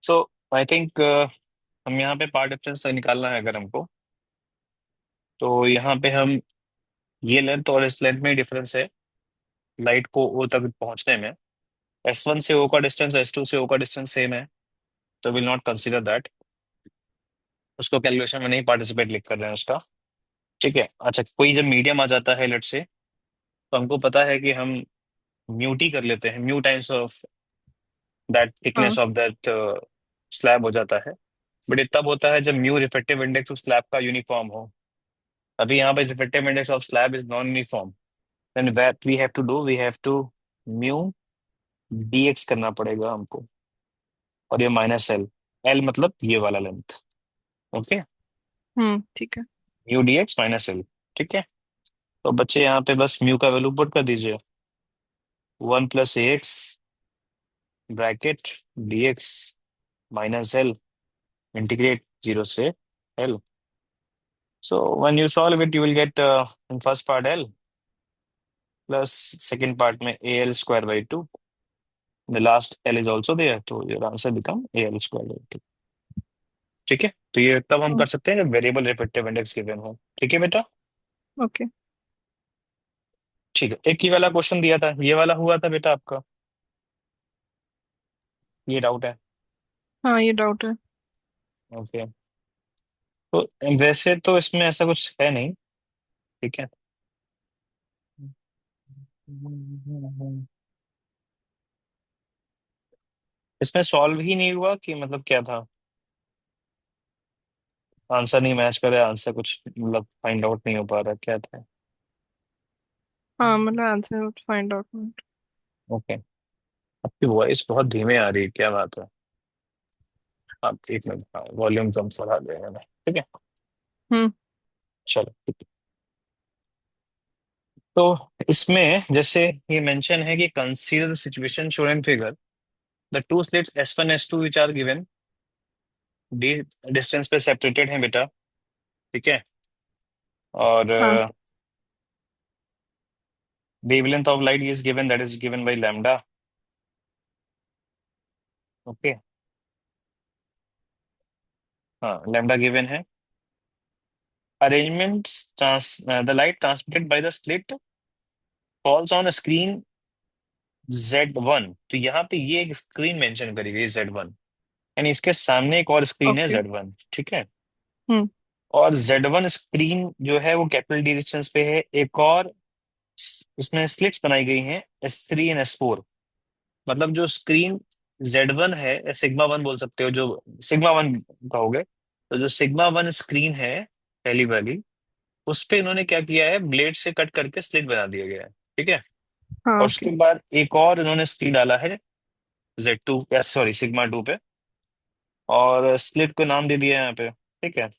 So I think हम यहाँ पे पार्ट डिफरेंस निकालना है अगर हमको, तो यहाँ पे हम ये लेंथ और इस लेंथ में डिफरेंस है लाइट को ओ तक पहुंचने में। S1 से ओ का डिस्टेंस, S2 से ओ का डिस्टेंस सेम है, तो विल नॉट कंसीडर दैट, उसको कैलकुलेशन में नहीं पार्टिसिपेट लिख कर रहे हैं उसका। ठीक है। अच्छा, कोई जब मीडियम आ जाता है लेट से, तो हमको पता है कि हम म्यू टी कर लेते हैं, म्यू टाइम्स ऑफ दैट हाँ। थिकनेस ऑफ दैट स्लैब हो जाता है। बट ये तब होता है जब म्यू रिफ्रेक्टिव इंडेक्स उस स्लैब का यूनिफॉर्म हो। अभी यहाँ पे refractive index of slab is non uniform, then what we have to do, we have to mu dx करना पड़ेगा हमको, और ये माइनस एल, एल मतलब ये वाला लेंथ। ओके, ठीक है। Mu dx minus L. ठीक है। तो बच्चे यहाँ पे बस म्यू का वैल्यू पुट कर दीजिए, 1 + x bracket dx minus L integrate 0 से L। So when you solve it, you will get in first part L plus second part में AL² / 2. The last L is also there, तो your answer become AL²/2। ठीक है, तो ये तब हम हम्म। कर सकते हैं जब वेरिएबल रिफ्रेक्टिव इंडेक्स गिवन हो। ठीक है बेटा। ओके। ठीक है, एक ये वाला क्वेश्चन दिया था, ये वाला हुआ था बेटा आपका, ये डाउट है। हाँ, ये डाउट है। ओके, तो वैसे तो इसमें ऐसा कुछ है नहीं। ठीक है। इसमें सॉल्व ही नहीं हुआ कि मतलब क्या था, आंसर नहीं मैच करे, आंसर कुछ मतलब फाइंड आउट नहीं हो पा रहा, क्या था? हाँ, मतलब आंसर फाइंड आउट। ओके, आपकी वॉइस बहुत धीमे आ रही है, क्या बात है? आप एक मिनट, वॉल्यूम कम बढ़ा दें मैंने। ठीक है, हम्म। चलो ठीक है। तो इसमें जैसे ये मेंशन है कि consider the situation shown in figure, the two slits S1 S2 which are given, D distance पे सेपरेटेड हैं बेटा। ठीक है। और हाँ। Wavelength of light is given, that is given by lambda. Okay, हाँ लैम्डा गिवन है। Arrangements, the light transmitted by the slit falls on screen Z1। तो यहाँ पे ये एक स्क्रीन मेंशन करी गई Z1, यानी इसके सामने एक और स्क्रीन है ओके। Z1। ठीक है। हम्म। और Z1 स्क्रीन जो है वो कैपिटल डी डिस्टेंस पे है, एक और उसमें स्लिट्स बनाई गई हैं S3 एंड S4। मतलब जो स्क्रीन Z1 है, सिग्मा 1 बोल सकते हो, जो सिग्मा 1 कहोगे, तो जो सिग्मा 1 स्क्रीन है पहली वाली, उस पे इन्होंने क्या किया है, ब्लेड से कट करके स्लिट बना दिया गया है। ठीक है। हाँ। और ओके। उसके बाद एक और इन्होंने स्क्रीन डाला है Z2, सॉरी सिग्मा 2 पे, और स्लिट को नाम दे दिया है यहाँ पे। ठीक है।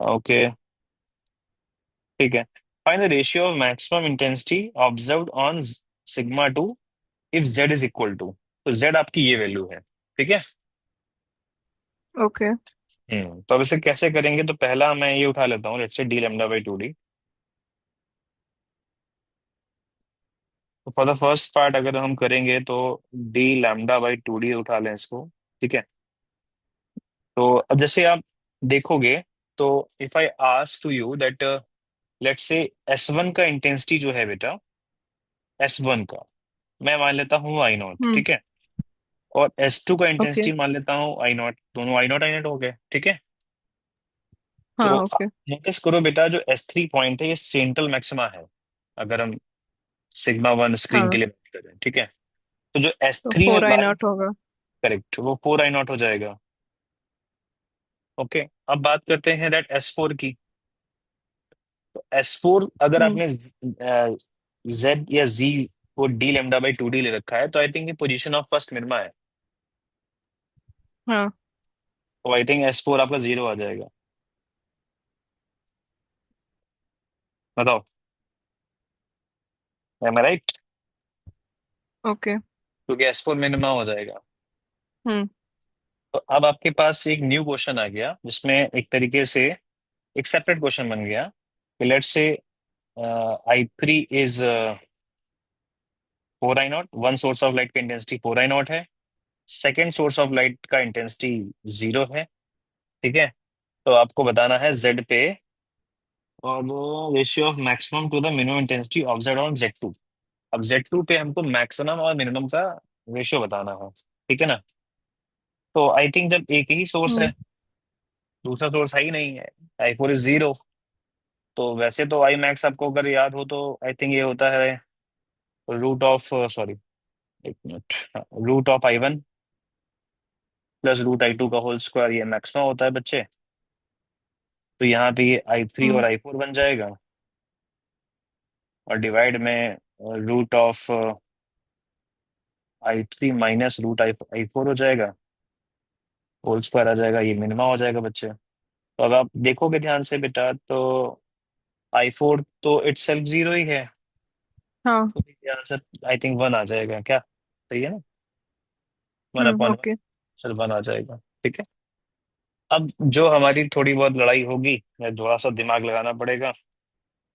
ओके, ठीक है। Find the ratio of maximum intensity observed on sigma 2 if Z is equal to, तो Z आपकी ये वैल्यू है। ठीक है। ओके। तो अब इसे कैसे करेंगे, तो पहला मैं ये उठा लेता हूँ, लेट्स से d λ/2d। तो फॉर द फर्स्ट पार्ट अगर हम करेंगे तो d λ/2d उठा लें इसको। ठीक है। तो अब जैसे आप देखोगे, तो if I ask to you that, let's say S1 का इंटेंसिटी जो है बेटा, S1 का मैं मान लेता हूँ I0। हम्म। ठीक है। और S2 का ओके। इंटेंसिटी मान लेता हूँ I0, दोनों I0 हो गए। ठीक है। तो हाँ। ओके। नोटिस करो बेटा, जो S3 पॉइंट है ये सेंट्रल मैक्सिमा है, अगर हम सिग्मा 1 स्क्रीन के हाँ, लिए बात करें। ठीक है। तो जो तो S3 में 4I0 होगा। करेक्ट, वो 4I0 हो जाएगा। ओके, अब बात करते हैं दैट S4 की। तो S4 अगर हम्म। आपने Z या Z को d λ/2d ले रखा है, तो आई थिंक ये पोजीशन ऑफ फर्स्ट मिनिमा है। हाँ। तो आई थिंक S4 आपका 0 आ जाएगा। बताओ, एम आई राइट? ओके। क्योंकि S4 मिनिमा हो जाएगा। हम्म। तो अब आपके पास एक न्यू क्वेश्चन आ गया, जिसमें एक तरीके से एक सेपरेट क्वेश्चन बन गया कि let's say I3 is 4I0, one source of light की इंटेंसिटी 4I0 है, सेकेंड सोर्स ऑफ लाइट का इंटेंसिटी जीरो है। ठीक है। तो आपको बताना है जेड पे, और ratio of maximum to the minimum intensity observe on Z two. अब जेड टू पे हमको मैक्सिमम और मिनिमम का रेशियो बताना है। ठीक है ना। तो आई थिंक जब एक ही सोर्स हम्म। है, दूसरा सोर्स है ही नहीं है, आई फोर इज जीरो, तो वैसे तो आई मैक्स आपको अगर याद हो तो आई थिंक ये होता है रूट ऑफ, सॉरी, एक minute, root of I one plus root I two का होल स्क्वायर, ये मैक्सिमम होता है बच्चे। तो यहाँ पे ये आई थ्री हम्म। और आई फोर बन जाएगा, और डिवाइड में root of I three minus root I I four हो जाएगा, होल स्क्वायर आ जाएगा, ये मिनिमा हो जाएगा बच्चे। तो अब आप देखोगे ध्यान से बेटा, तो आई फोर तो इट सेल्फ जीरो ही है, हाँ। तो आंसर आई थिंक वन आ जाएगा क्या, सही है ना। One upon one, okay. Sir one आ जाएगा। ठीक है। अब जो हमारी थोड़ी बहुत लड़ाई होगी या थोड़ा सा दिमाग लगाना पड़ेगा,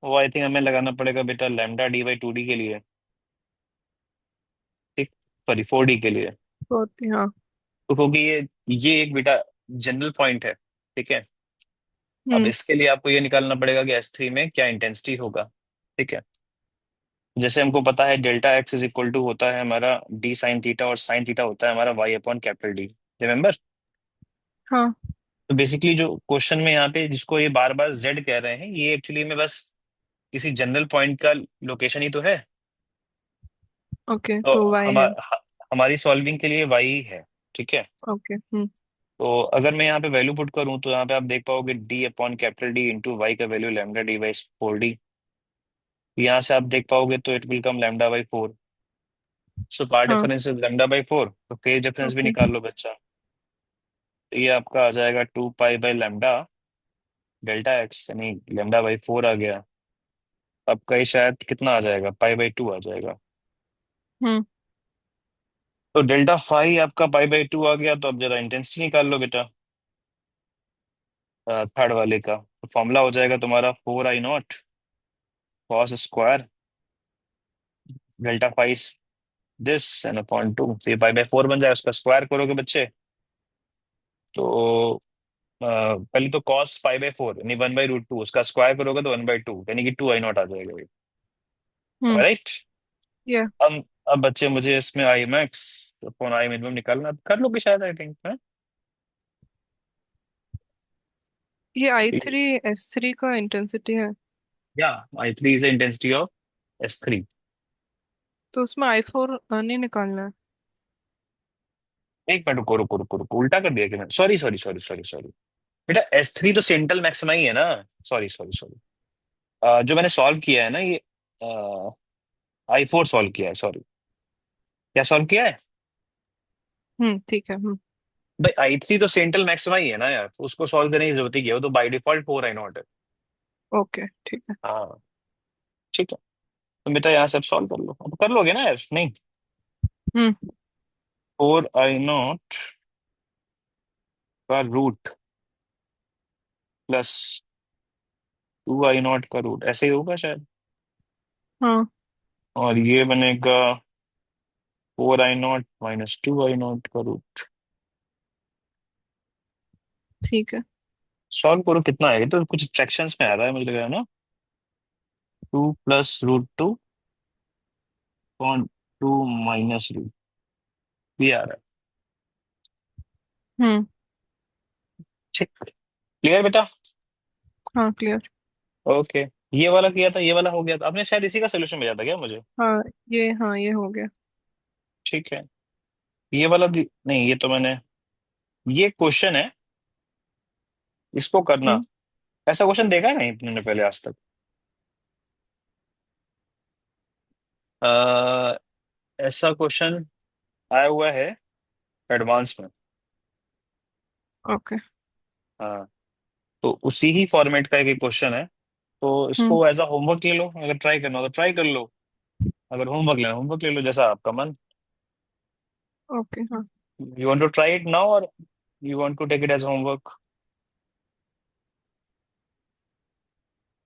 वो आई थिंक हमें लगाना पड़ेगा बेटा lambda D by two D के लिए। ठीक, सॉरी फोर डी के लिए। होती हाँ। तो क्योंकि ये एक बेटा जनरल पॉइंट है। ठीक है। अब हम्म। इसके लिए आपको ये निकालना पड़ेगा कि एस थ्री में क्या इंटेंसिटी होगा। ठीक है। जैसे हमको पता है delta x is equal to होता है हमारा डी साइन थीटा, और साइन थीटा होता है हमारा Y upon capital D. Remember. हाँ। तो बेसिकली जो क्वेश्चन में यहाँ पे जिसको ये बार बार जेड कह रहे हैं, ये एक्चुअली में बस किसी जनरल पॉइंट का लोकेशन ही तो है। ओके, तो तो वाई है। हमारी सॉल्विंग के लिए वाई ही है। ठीक है। ओके। हम्म। तो अगर मैं यहाँ पे वैल्यू पुट करूँ तो यहाँ पे आप देख पाओगे D upon capital D into Y का value lambda D by four D. यहाँ से आप देख पाओगे तो it will come lambda by four. So पार हाँ। Difference is lambda by four, तो फेज डिफरेंस भी ओके। निकाल लो बच्चा। तो ये आपका आ जाएगा two pi by lambda delta x, यानी लैम्डा बाई फोर आ गया। आपका ये शायद कितना आ जाएगा, पाई बाई टू आ जाएगा। हम्म। तो डेल्टा फाई आपका पाई बाई टू आ गया। तो अब जरा इंटेंसिटी निकाल लो बेटा, थर्ड वाले का। तो फॉर्मूला हो जाएगा तुम्हारा four I naught cos square delta five this N upon two. तो ये पाई बाई फोर बन जाएगा, उसका स्क्वायर करोगे बच्चे तो पहले तो कॉस पाई बाई फोर यानी वन बाई रूट टू, उसका स्क्वायर करोगे तो वन बाई टू यानी कि टू आई नॉट आ जाएगा ये। हम्म। राइट। ये अब बच्चे मुझे इसमें I max upon I minimum निकालना, अब कर लोगे शायद आई थिंक है। ये I3 S3 का इंटेंसिटी है। या I three is intensity of S three. तो उसमें I4 नहीं निकालना है। एक मिनट, रुको रुको रुको रुको, उल्टा कर दिया कि मैं, sorry sorry sorry sorry sorry. बेटा एस थ्री तो सेंट्रल मैक्सिमा ही है ना। Sorry sorry sorry. जो मैंने सॉल्व किया है ना ये, आई फोर सॉल्व किया है, सॉरी। क्या सॉल्व किया है। ठीक है। भाई आई थ्री तो सेंट्रल मैक्सिमा ही है ना यार, तो उसको सॉल्व करने की जरूरत ही क्या है, वो तो by default four I not है। ओके, ठीक है। हाँ। ठीक है। तो बेटा यहाँ से अब सॉल्व कर लो, अब कर लोगे ना यार, नहीं। हम्म। फोर आई नॉट का root plus two I naught का रूट, ऐसे ही होगा शायद। हाँ। और ये बनेगा four I naught minus two I naught का रूट। ठीक है। सॉल्व करो कितना आएगा, तो कुछ फ्रैक्शंस में आ रहा है मुझे लग रहा है ना। Two plus root two point two minus root, ये आ रहा है। हम्म। ठीक, क्लियर बेटा। हाँ, क्लियर। ओके। ये वाला किया था, ये वाला हो गया था, आपने शायद इसी का सोल्यूशन भेजा था क्या मुझे। हाँ, ये हो गया। ठीक है। ये वाला भी नहीं, ये तो मैंने, ये क्वेश्चन है, इसको करना। हम्म। ऐसा क्वेश्चन देखा है नहीं तुमने पहले आज तक। अ, ऐसा क्वेश्चन आया हुआ है एडवांस में। ओके। हाँ। तो उसी ही फॉर्मेट का एक क्वेश्चन है। तो हम्म। इसको एज अ होमवर्क ले लो, अगर ट्राई करना हो तो ट्राई कर लो, अगर होमवर्क लेना होमवर्क ले लो, जैसा आपका मन। ओके। हाँ। You want to try it now और you want to take it as homework.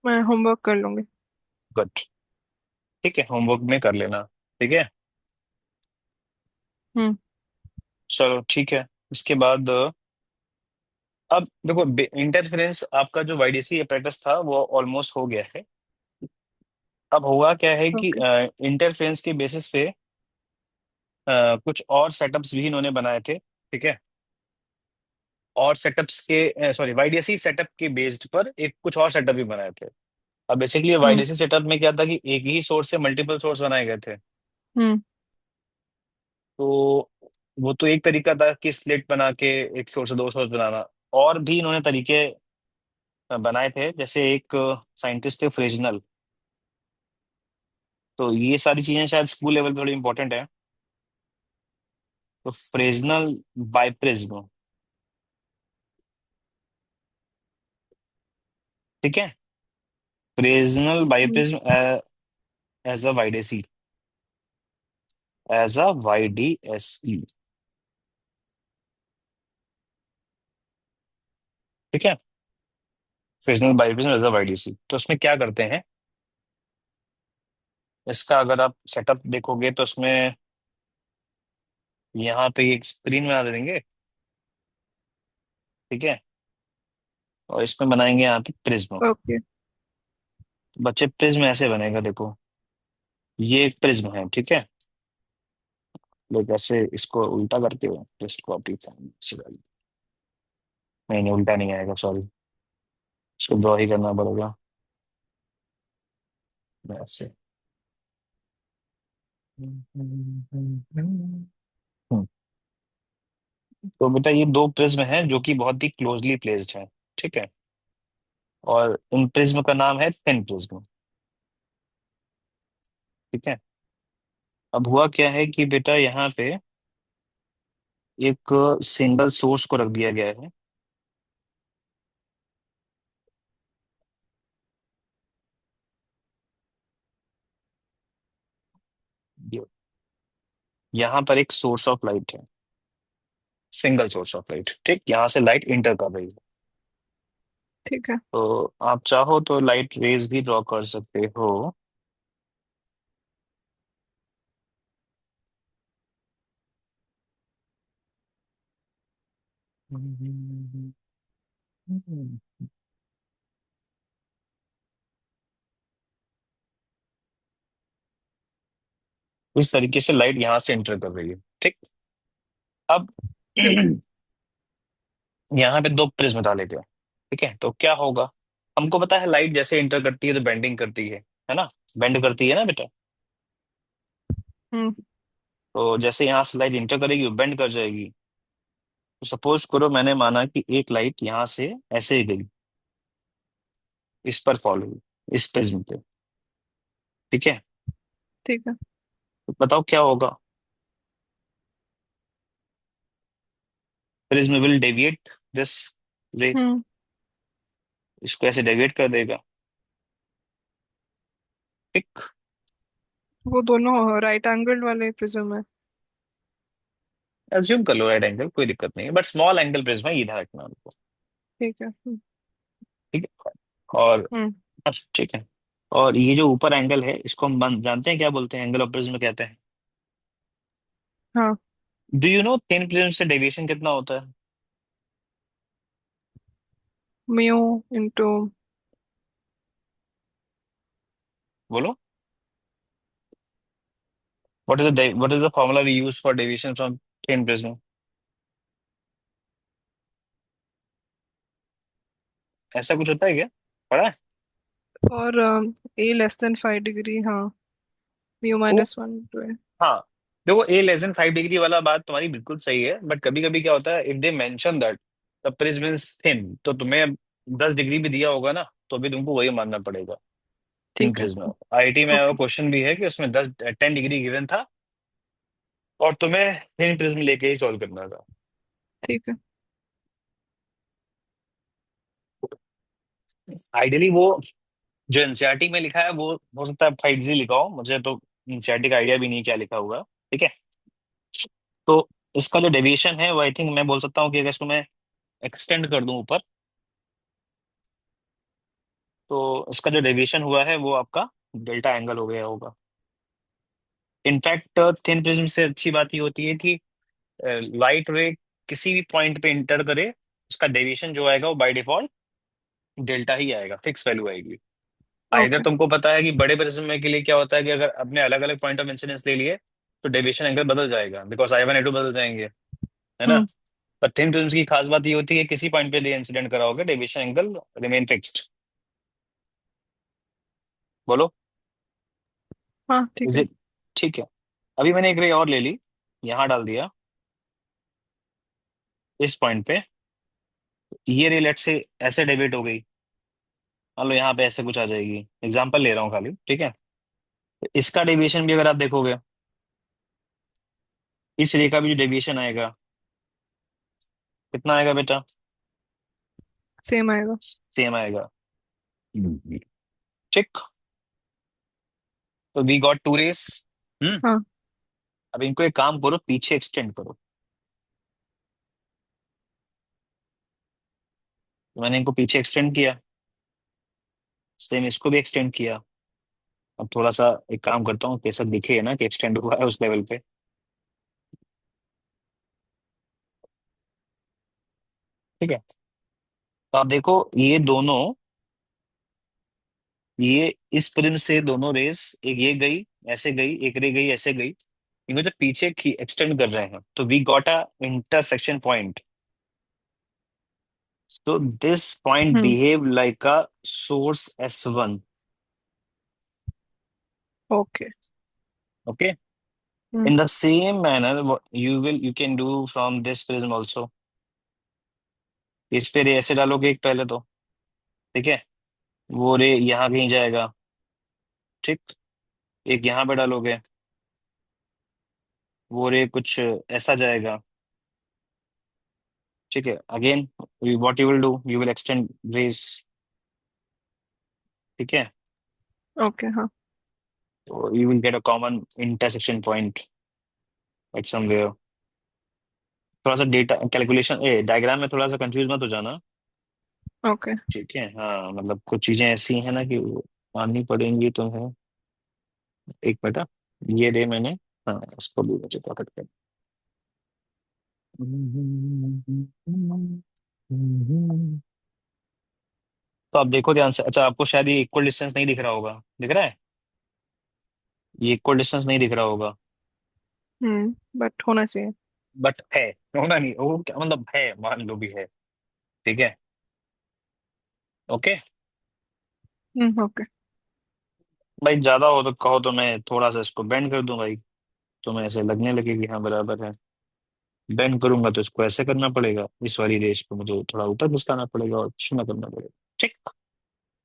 मैं होमवर्क कर लूंगी। गुड। ठीक है, होमवर्क में कर लेना। ठीक है। हम्म। चलो ठीक है। इसके बाद अब देखो, इंटरफेरेंस आपका जो वाईडीसी अपरेटस था वो ऑलमोस्ट हो गया है। अब हुआ क्या है कि ओके। इंटरफेरेंस के बेसिस पे कुछ और सेटअप्स भी इन्होंने बनाए थे, ठीक है। और सेटअप्स के सॉरी, वाईडीसी सेटअप के बेस्ड पर एक कुछ और सेटअप भी बनाए थे। अब बेसिकली हम्म। वाईडीसी सेटअप में क्या था कि एक ही सोर्स से मल्टीपल सोर्स बनाए गए थे। हम्म। तो वो तो एक तरीका था कि स्लिट बना के एक सोर्स से दो सोर्स बनाना। और भी इन्होंने तरीके बनाए थे, जैसे एक साइंटिस्ट थे फ्रेजनल। तो ये सारी चीजें शायद स्कूल लेवल पे थोड़ी इंपॉर्टेंट है। तो फ्रेजनल बाइप्रिज्म, ठीक है। Fresnel hmm. Biprism as a YDC, as a YDSE, ठीक है। Fresnel biprism as a YDC, तो उसमें क्या करते हैं, इसका अगर आप सेटअप देखोगे तो उसमें यहाँ पे एक स्क्रीन बना देंगे, ठीक है। और इसमें बनाएंगे यहाँ पे प्रिज्म। ओके। बच्चे प्रिज्म ऐसे बनेगा, देखो। ये एक प्रिज्म है, ठीक है। लोग ऐसे इसको उल्टा करके टेस्ट को अपनी नहीं नहीं, उल्टा नहीं आएगा, सॉरी। इसको ड्रॉ ही करना पड़ेगा ऐसे। तो बेटा ये दो प्रिज्म हैं जो कि बहुत ही क्लोजली प्लेस्ड हैं, ठीक है। और इन प्रिज्म का नाम है थिन प्रिज्म, ठीक है। अब हुआ क्या है कि बेटा यहाँ पे एक सिंगल सोर्स को रख दिया गया है। ये- यहाँ पर एक सोर्स ऑफ लाइट है, सिंगल सोर्स ऑफ लाइट, ठीक। यहाँ से लाइट इंटर कर रही है। ठीक है। तो आप चाहो तो लाइट रेज भी ड्रॉ कर सकते हो। इस तरीके से लाइट यहाँ से इंटर कर रही है, ठीक। अब यहाँ पे दो प्रिज्म डाले गए, ठीक है। तो क्या होगा, हमको पता है लाइट जैसे इंटर करती है तो बेंडिंग करती है ना। बेंड करती है ना बेटा। हम्म। तो जैसे यहाँ से लाइट इंटर करेगी वो बेंड कर जाएगी। तो सपोज करो मैंने माना कि एक लाइट यहाँ से ऐसे ही गई, इस पर फॉलो हुई, इस प्रिज्म पे, ठीक है। ठीक है। तो बताओ क्या होगा। प्रिज्म विल डेविएट दिस रे, हम्म। इसको ऐसे डेविएट कर देगा, ठीक। वो दोनों राइट एंगल वाले प्रिज्म है। एज्यूम कर लो राइट एंगल, कोई दिक्कत नहीं है, बट स्मॉल एंगल प्रिज्म है, ये ध्यान रखना उनको, ठीक है। ठीक है। और हम्म। ठीक है। और ये जो ऊपर एंगल है इसको हम जानते हैं क्या बोलते हैं, एंगल ऑफ प्रिज्म कहते हैं। हाँ। Do you know thin prism से डेविएशन कितना होता है? Mu into. बोलो। What is the formula we use for deviation from thin prism? ऐसा कुछ होता है क्या, पढ़ा है? और ए लेस देन 5 डिग्री, हाँ। म्यू वो -1 टू ए। हाँ, देखो A <5 डिग्री वाला बात तुम्हारी बिल्कुल सही है, बट कभी कभी क्या होता है, if they mention that the prism is thin, तो तुम्हें 10 डिग्री भी दिया होगा ना, तो भी तुमको वही मानना पड़ेगा। थिन ठीक है। प्रिज्म आईआईटी में ओके। क्वेश्चन भी है कि उसमें 10 डिग्री गिवन था, और तुम्हें थिन प्रिज्म लेके ही सॉल्व करना था। ठीक है। आइडियली वो जो एनसीईआरटी में लिखा है वो हो सकता है 5 डिग्री लिखा हो, मुझे तो एनसीईआरटी का आइडिया भी नहीं क्या लिखा हुआ, ठीक है। तो इसका जो डेविएशन है वो आई थिंक मैं बोल सकता हूँ कि अगर इसको मैं एक्सटेंड कर दूं ऊपर, तो इसका जो डेविएशन हुआ है वो आपका डेल्टा एंगल हो गया होगा। इनफैक्ट थिन प्रिज्म से अच्छी बात ये होती है कि लाइट रे किसी भी पॉइंट पे इंटर करे, उसका डेविएशन जो आएगा वो बाय डिफॉल्ट डेल्टा ही आएगा, फिक्स वैल्यू आएगी। Either okay. तुमको पता है कि बड़े प्रिज्म के लिए क्या होता है कि अगर अपने अलग अलग पॉइंट ऑफ इंसिडेंस ले लिए तो डेविएशन एंगल बदल जाएगा, बिकॉज I1 I2 बदल जाएंगे, है ना। हम्म। पर थिन फिल्म की खास बात ये होती है कि किसी पॉइंट पे इंसिडेंट करा होगा डेविएशन एंगल रिमेन फिक्स्ड। बोलो। हाँ ठीक इज है। इट? ठीक है। अभी मैंने एक रे और ले ली, यहाँ डाल दिया इस पॉइंट पे। ये रे लेट से ऐसे डेविएट हो गई, मान लो यहाँ पे ऐसे कुछ आ जाएगी, एग्जांपल ले रहा हूँ खाली, ठीक है। तो इसका डेविएशन भी अगर आप देखोगे, इस रे का भी जो डेविएशन आएगा कितना आएगा बेटा? सेम आएगा। सेम आएगा। ठीक। तो वी गॉट टू रेस। हम्म। हाँ। अब इनको एक काम करो, पीछे एक्सटेंड करो। तो मैंने इनको पीछे एक्सटेंड किया, सेम इसको भी एक्सटेंड किया। अब थोड़ा सा एक काम करता हूँ, कैसा दिखे ना कि एक्सटेंड हुआ है उस लेवल पे। ठीक है। तो आप देखो ये दोनों, ये इस प्रिज्म से दोनों रेस, एक ये गई ऐसे गई, एक रे गई ऐसे गई, इनको जब पीछे एक्सटेंड कर रहे हैं तो we got a intersection point. So this point hmm. behave like a source S1. Okay. Okay. Hmm. In the same manner, what you can do from this prism also. इस पे रे ऐसे डालोगे एक पहले तो, ठीक है, वो रे यहाँ कहीं जाएगा, ठीक, एक यहाँ पे डालोगे, वो रे कुछ ऐसा जाएगा, ठीक है। Again what you will do, you will extend rays, ठीक है। ओके। हाँ। तो you will get a common intersection point at somewhere. थोड़ा सा डेटा कैलकुलेशन ए डायग्राम में थोड़ा सा कंफ्यूज मत हो जाना, ओके। ठीक है। हाँ मतलब कुछ चीजें ऐसी हैं ना कि वो माननी पड़ेंगी तुम्हें। एक बेटा, ये दे मैंने, हाँ इसको भी मुझे पकड़ कर। तो आप देखो ध्यान से, अच्छा आपको शायद ये इक्वल डिस्टेंस नहीं दिख रहा होगा, दिख रहा है? ये इक्वल डिस्टेंस नहीं दिख रहा होगा, बट होना चाहिए। बट है, होना नहीं, वो क्या मतलब है, मान लो भी है, ठीक है। ओके। ओके। भाई ज्यादा हो तो कहो तो मैं थोड़ा सा इसको बेंड कर दूं भाई, तुम्हें ऐसे लगने लगे कि हाँ बराबर है। बेंड करूंगा तो इसको ऐसे करना पड़ेगा, इस वाली रेस को मुझे थोड़ा ऊपर खिसकाना पड़ेगा और छूना करना पड़ेगा, ठीक।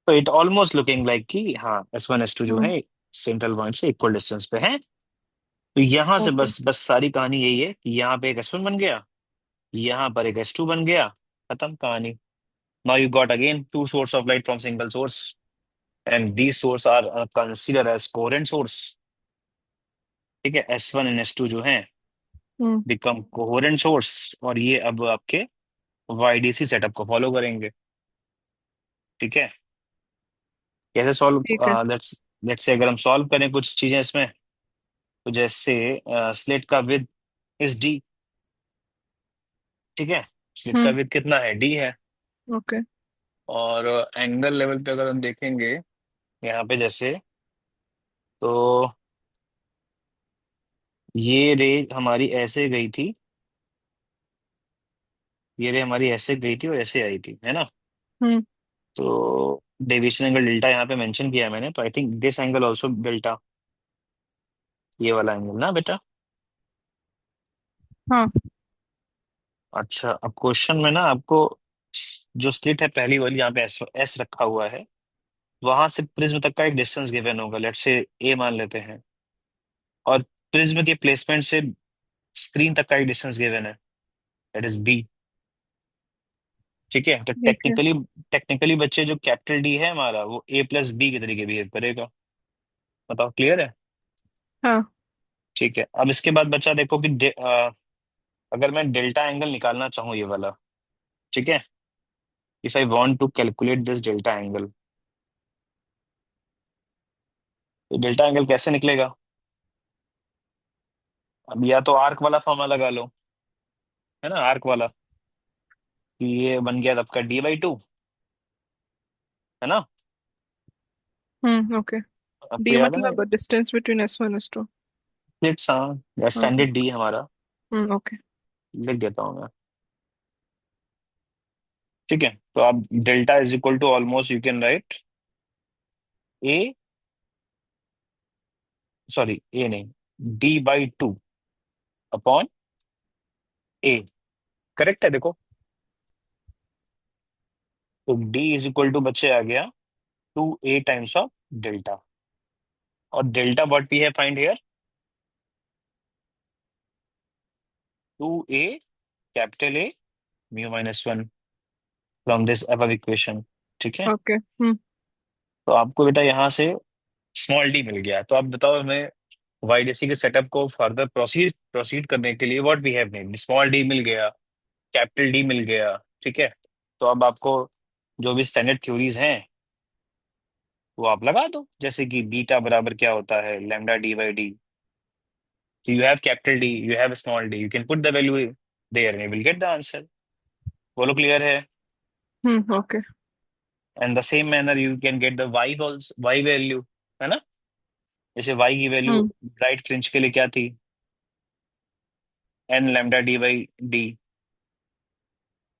तो इट ऑलमोस्ट लुकिंग लाइक कि हाँ S1 S2 जो हम्म। है सेंट्रल पॉइंट से इक्वल डिस्टेंस पे है। तो यहां से ओके। बस बस सारी कहानी यही है कि यहाँ पे एक S1 बन गया, यहाँ पर एक S2 बन गया, खत्म कहानी। Now you got again two source of light from single source and these source are consider as coherent source, ठीक है। S1 and S2 जो है हम्म। बिकम कोहेरेंट सोर्स, और ये अब आपके YDC सेटअप को फॉलो करेंगे, ठीक है। कैसे सॉल्व, ठीक है। लेट्स लेट्स से अगर हम सॉल्व करें कुछ चीजें इसमें, तो जैसे स्लिट का विद इज D, ठीक है। स्लिट का हम्म। विद कितना है, D है। ओके। और एंगल लेवल पे अगर हम देखेंगे यहाँ पे जैसे, तो ये रे हमारी ऐसे गई थी, ये रे हमारी ऐसे गई थी और ऐसे आई थी, है ना। हम्म। तो डेविएशन एंगल डेल्टा यहाँ पे मेंशन किया है मैंने, तो I think this angle also delta, ये वाला एंगल ना बेटा। हाँ। अच्छा अब क्वेश्चन में ना आपको जो स्लिट है पहली वाली, यहाँ पे एस रखा हुआ है, वहां से प्रिज्म तक का एक डिस्टेंस गिवन होगा, लेट्स से ए मान लेते हैं, और प्रिज्म के प्लेसमेंट से स्क्रीन तक का एक डिस्टेंस गिवन है, दैट इज B, ठीक है। तो ठीक है। टेक्निकली टेक्निकली बच्चे जो कैपिटल D है हमारा, वो A+B के तरीके बिहेव करेगा। बताओ क्लियर है? हाँ। ठीक है। अब इसके बाद बच्चा देखो कि अगर मैं डेल्टा एंगल निकालना चाहूँ ये वाला, ठीक है, if I want to calculate this delta angle, तो डेल्टा एंगल कैसे निकलेगा? अब या तो आर्क वाला फॉर्मूला लगा लो, है ना, आर्क वाला, कि ये बन गया आपका D/2, है ना। ओके। आपको डी याद है ना। मतलब distance between S1 S2। It's हाँ, हाँ। स्टैंडर्ड डी हमारा। ओके। लिख देता हूँ मैं। ठीक है, तो आप delta is equal to almost you can write A, sorry A नहीं, D/2 अपॉन ए। करेक्ट है देखो। तो डी इज इक्वल टू बच्चे आ गया 2A टाइम्स ऑफ डेल्टा। और delta what we have find here, 2A capital A μ-1 from this above equation. ठीक है। ओके। तो आपको बेटा यहाँ से स्मॉल डी मिल गया। तो आप बताओ हमें YDC के सेटअप को फर्दर प्रोसीड प्रोसीड करने के लिए what we have need, small D मिल गया, कैपिटल डी मिल गया। ठीक है। तो अब आपको जो भी स्टैंडर्ड थ्योरीज हैं वो आप लगा दो, जैसे कि बीटा बराबर क्या होता है, λ/d/d। So you have capital D, you have a small d, you can put the value there and you will get the answer। बोलो क्लियर है। Okay. And the same manner you can get the y also, y value, है ना। जैसे y की value हम्म right fringe के लिए क्या थी, n λ/d।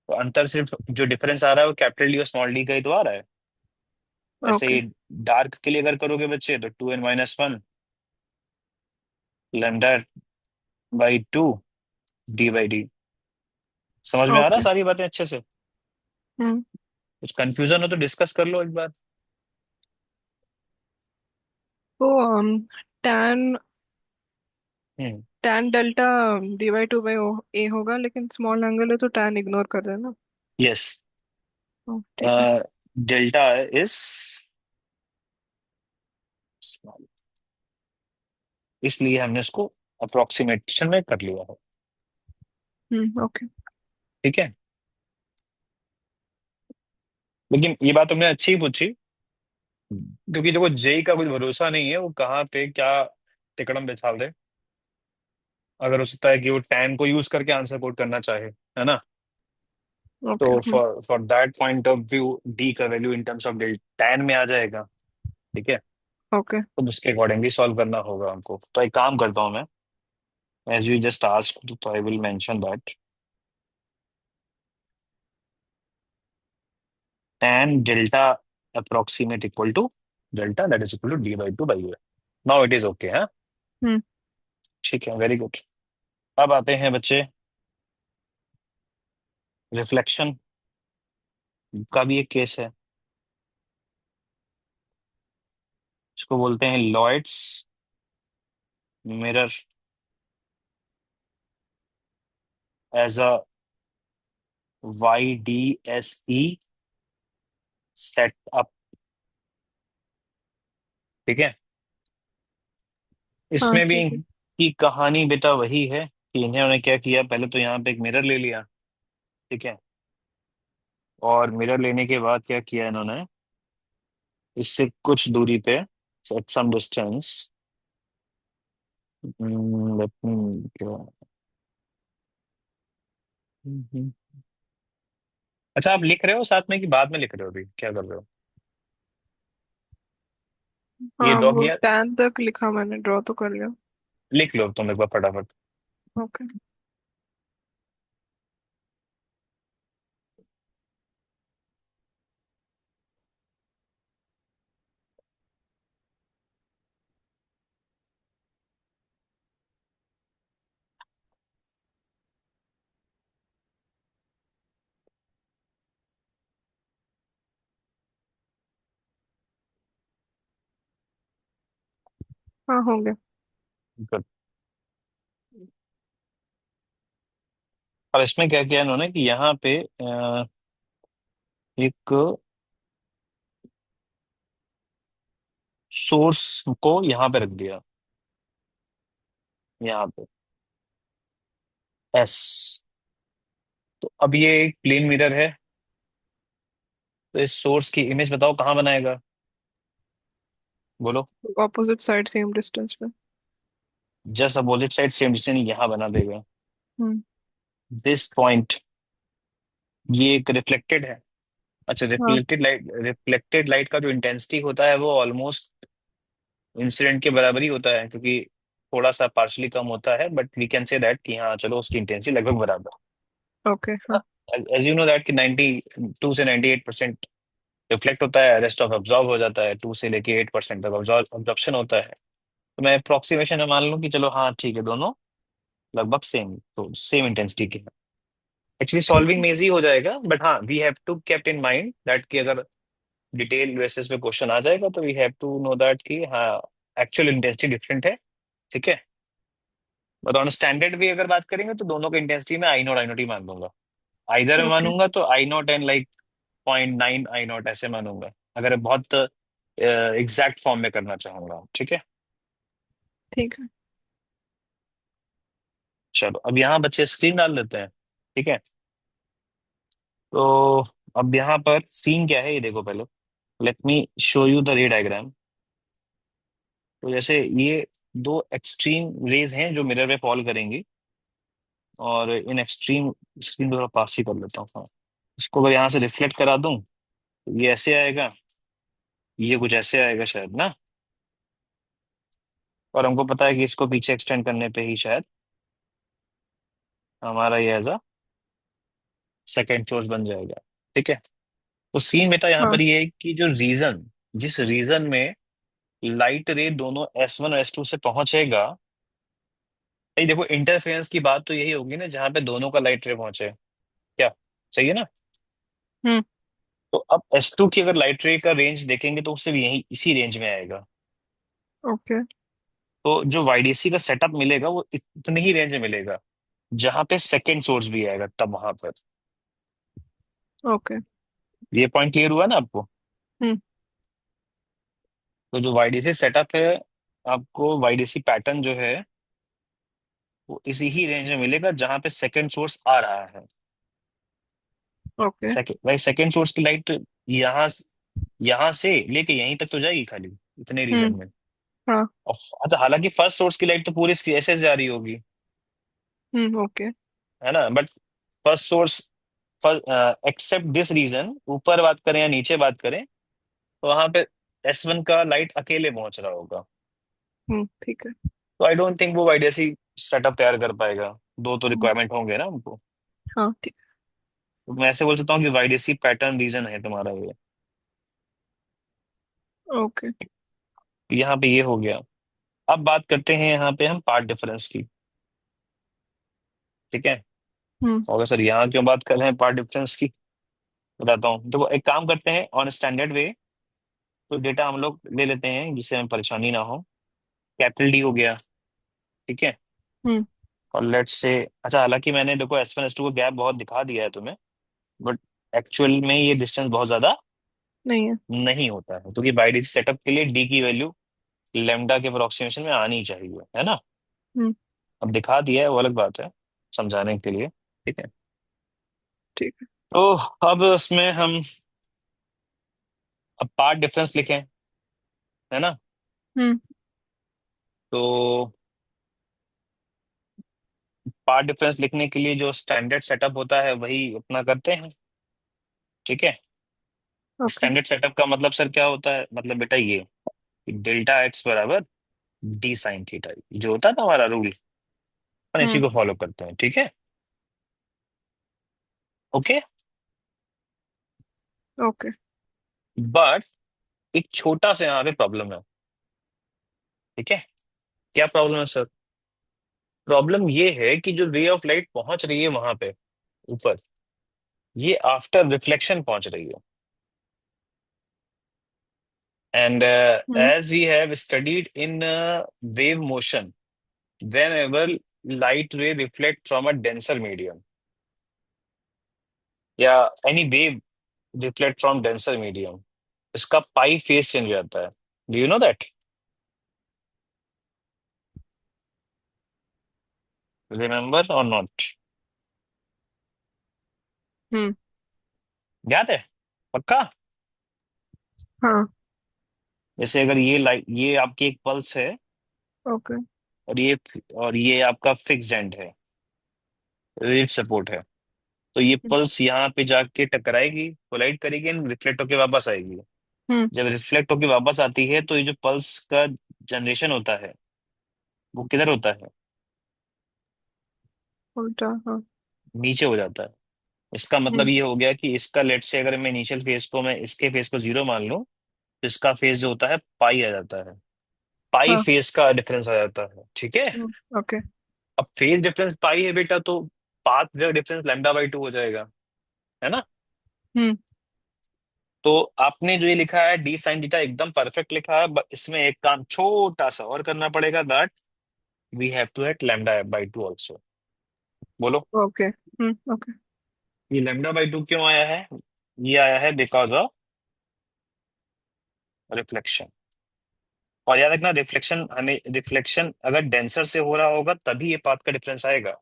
तो अंतर सिर्फ जो डिफरेंस आ रहा है वो कैपिटल डी और स्मॉल डी का ही तो आ रहा है। ऐसे ओके। ही डार्क के लिए अगर करोगे बच्चे तो 2n-1 λ/2 d/d। समझ में आ रहा ओके। है सारी बातें अच्छे से। हम्म कुछ कंफ्यूजन हो तो डिस्कस कर लो एक बार। तो tan हम्म। tan डेल्टा D/2/A होगा, लेकिन स्मॉल एंगल है तो tan इग्नोर कर देना। यस। ठीक है। डेल्टा इज, इसलिए हमने उसको अप्रोक्सीमेशन में कर लिया है। ओके। ठीक है। लेकिन ये बात तुमने अच्छी पूछी, क्योंकि देखो जेई का कुछ भरोसा नहीं है, वो कहाँ पे क्या तिकड़म बिछाल दे। अगर हो सकता है कि वो टैन को यूज करके आंसर कोड करना चाहे, है ना। ओके। तो for for that point of view D का value in terms of del tan में आ जाएगा। ठीक है। ओके। तो उसके अकॉर्डिंगली सॉल्व करना होगा हमको। तो एक काम करता हूँ मैं, एज यू जस्ट आस्क्ड तो I will mention that tan delta approximate equal to delta that is equal to D/2 by U। Now it is okay, हाँ। हम्म ठीक है, वेरी गुड। अब आते हैं बच्चे, रिफ्लेक्शन का भी एक केस है। इसको बोलते हैं Lloyd's mirror as a YDSE setup. ठीक है। हाँ इसमें भी ठीक है। इनकी कहानी बेटा वही है कि इन्होंने क्या किया, पहले तो यहाँ पे एक मिरर ले लिया। ठीक है। और मिरर लेने के बाद क्या किया इन्होंने, इससे कुछ दूरी पे, at some distance, let me अच्छा आप लिख रहे हो साथ में कि बाद में लिख रहे हो, अभी क्या कर रहे हो। ये हाँ, दो वो गया। tan तक लिखा मैंने, ड्रॉ तो कर लिया। लिख लो तुम एक बार फटाफट। ओके। हाँ, हो गया। Good। और इसमें क्या किया इन्होंने कि यहाँ पे एक सोर्स को यहाँ पे रख दिया, यहाँ पे एस। तो अब ये एक प्लेन मिरर है, तो इस सोर्स की इमेज बताओ कहाँ बनाएगा, बोलो। ऑपोजिट साइड सेम डिस्टेंस पे। Just opposite side same distance यहाँ बना देगा। हम्म दिस पॉइंट, ये एक रिफ्लेक्टेड है। अच्छा, हाँ। रिफ्लेक्टेड लाइट का जो इंटेंसिटी होता है वो ऑलमोस्ट इंसिडेंट के बराबर ही होता है, क्योंकि थोड़ा सा पार्शली कम होता है, but we can say that कि हाँ चलो उसकी इंटेंसिटी लगभग बराबर ओके। हाँ। है। एज यू नो दैट कि 92 से 98% रिफ्लेक्ट होता है, रेस्ट ऑफ अब्जॉर्ब हो जाता है, 2 से लेके 8% तक अब्जॉर्प्शन होता है। तो मैं अप्रोक्सीमेशन में मान लूँ कि चलो हाँ ठीक है, दोनों लगभग सेम, तो सेम इंटेंसिटी के हैं। एक्चुअली ठीक सॉल्विंग है। में इजी हो जाएगा, बट हाँ we have to kept in mind that कि अगर डिटेल बेसिस पे क्वेश्चन आ जाएगा तो we have to know that कि हाँ एक्चुअल इंटेंसिटी डिफरेंट है। ठीक है। बट ऑन स्टैंडर्ड वे अगर बात करेंगे तो दोनों के इंटेंसिटी में आई नॉट ही मान लूंगा। आइधर में ओके। मानूंगा तो I0 एंड लाइक 0.9 I0 ऐसे मानूंगा, अगर बहुत एग्जैक्ट फॉर्म में करना चाहूंगा। ठीक है। ठीक है। चलो अब यहाँ बच्चे स्क्रीन डाल लेते हैं। ठीक है। तो अब यहाँ पर सीन क्या है ये देखो पहले। Let me show you the रे डायग्राम। तो जैसे ये दो एक्सट्रीम रेज हैं जो मिरर में फॉल करेंगी, और इन एक्सट्रीम, स्क्रीन थोड़ा पास ही कर लेता हूँ, हाँ। इसको अगर यहाँ से रिफ्लेक्ट करा दूं तो ये ऐसे आएगा, ये कुछ ऐसे आएगा शायद ना। और हमको पता है कि इसको पीछे एक्सटेंड करने पे ही शायद हमारा ये एज अ सेकेंड सोर्स बन जाएगा। ठीक है। तो सीन बेटा यहाँ हाँ। पर ये है कि जो रीजन, जिस रीजन में लाइट रे दोनों S1 और S2 से पहुंचेगा, ये देखो इंटरफेरेंस की बात तो यही होगी ना जहां पे दोनों का लाइट रे पहुंचे, क्या सही है ना। हम्म। तो अब S2 की अगर लाइट रे का रेंज देखेंगे तो उससे यही इसी रेंज में आएगा। ओके। तो जो YDC का सेटअप मिलेगा वो इतने ही रेंज में मिलेगा, जहां पे सेकेंड सोर्स भी आएगा तब वहां पर। ओके। ये पॉइंट क्लियर हुआ ना आपको। हम्म। तो जो YDC सेटअप है, आपको YDC पैटर्न जो है वो इसी ही रेंज में मिलेगा जहां पे सेकेंड सोर्स आ रहा है। ओके। सेकेंड भाई, सेकेंड सोर्स की लाइट यहाँ यहाँ से लेके यहीं तक तो जाएगी खाली, इतने रीजन हम्म। में। हाँ। और अच्छा, हालांकि फर्स्ट सोर्स की लाइट तो पूरी ऐसे जा रही होगी, ओके। है ना, but first source, except this reason, ऊपर बात करें या नीचे बात करें, तो वहां पे S1 का लाइट अकेले पहुंच रहा होगा। ठीक है। तो आई डोंट थिंक वो वाईडीसी सेटअप तैयार कर पाएगा, दो तो हम्म, रिक्वायरमेंट होंगे ना हमको। हाँ ठीक। तो मैं ऐसे बोल सकता हूँ कि वाईडीसी पैटर्न रीजन है तुम्हारा ये। ओके। यहाँ पे ये हो गया। अब बात करते हैं यहाँ पे हम पार्ट डिफरेंस की। ठीक है। हम्म। और सर यहाँ क्यों बात कर रहे हैं पार्ट डिफरेंस की, बताता हूँ। देखो एक काम करते हैं ऑन स्टैंडर्ड वे, तो डेटा हम लोग ले लेते हैं जिससे हमें परेशानी ना हो। कैपिटल डी हो गया। ठीक है। हम्म। और लेट्स से, अच्छा हालांकि मैंने देखो S1 S2 का गैप बहुत दिखा दिया है तुम्हें, बट एक्चुअल में ये डिस्टेंस बहुत ज्यादा नहीं है। नहीं होता है, क्योंकि बाई सेटअप के लिए डी की वैल्यू लेमडा के अप्रोक्सीमेशन में आनी चाहिए, है ना। हम्म। अब दिखा दिया है वो अलग बात है, समझाने के लिए। ठीक है। ठीक है। तो अब उसमें हम अब पार्ट डिफरेंस लिखें, है ना। हम्म। तो पार्ट डिफरेंस लिखने के लिए जो स्टैंडर्ड सेटअप होता है वही अपना करते हैं। ठीक है। ओके। स्टैंडर्ड सेटअप का मतलब सर क्या होता है, मतलब बेटा ये कि डेल्टा एक्स बराबर डी साइन थीटा, जो होता है ना हमारा रूल, अपन इसी हम्म। को फॉलो करते हैं। ठीक है। ओके। ओके। बट एक छोटा सा यहाँ पे प्रॉब्लम है। ठीक है। क्या प्रॉब्लम है सर। प्रॉब्लम ये है कि जो रे ऑफ लाइट पहुंच रही है वहां पे ऊपर, ये आफ्टर रिफ्लेक्शन पहुंच रही है। And hmm. As we have studied in wave motion, whenever light ray reflect from a denser medium, या any wave reflect from denser medium, इसका पाई फेस चेंज हो जाता है। Do you know that, remember और not, हम्म। याद है पक्का। हाँ। जैसे अगर ये लाइट, ये आपकी एक पल्स है, ओके। और ये आपका फिक्स एंड है। रिजिड सपोर्ट है। तो ये हम्म पल्स यहाँ पे जाके टकराएगी, कोलाइड करेगी एंड रिफ्लेक्ट होके वापस आएगी। हम्म, जब रिफ्लेक्ट होके वापस आती है तो ये जो पल्स का जनरेशन होता है वो किधर होता है? उल्टा, हाँ। नीचे हो जाता है। इसका मतलब हम्म, ये हो गया कि इसका लेट से अगर मैं इनिशियल फेज को, मैं इसके फेज को जीरो मान लूं, तो इसका फेज जो होता है पाई आ जाता है। पाई हाँ। फेज का डिफरेंस आ जाता है, ठीक है। ओके। अब फेज डिफरेंस पाई है बेटा, तो path difference lambda by to हो जाएगा, है ना। हम्म। तो आपने जो ये लिखा है डी साइन थीटा एकदम परफेक्ट लिखा है, इसमें एक काम छोटा सा और करना पड़ेगा, that we have to at lambda by two also. बोलो। ओके। ओके। ये लैम्डा बाई टू क्यों आया है? ये आया है बिकॉज ऑफ रिफ्लेक्शन। और याद रखना, रिफ्लेक्शन हमें, रिफ्लेक्शन अगर डेंसर से हो रहा होगा तभी ये पाथ का डिफरेंस आएगा।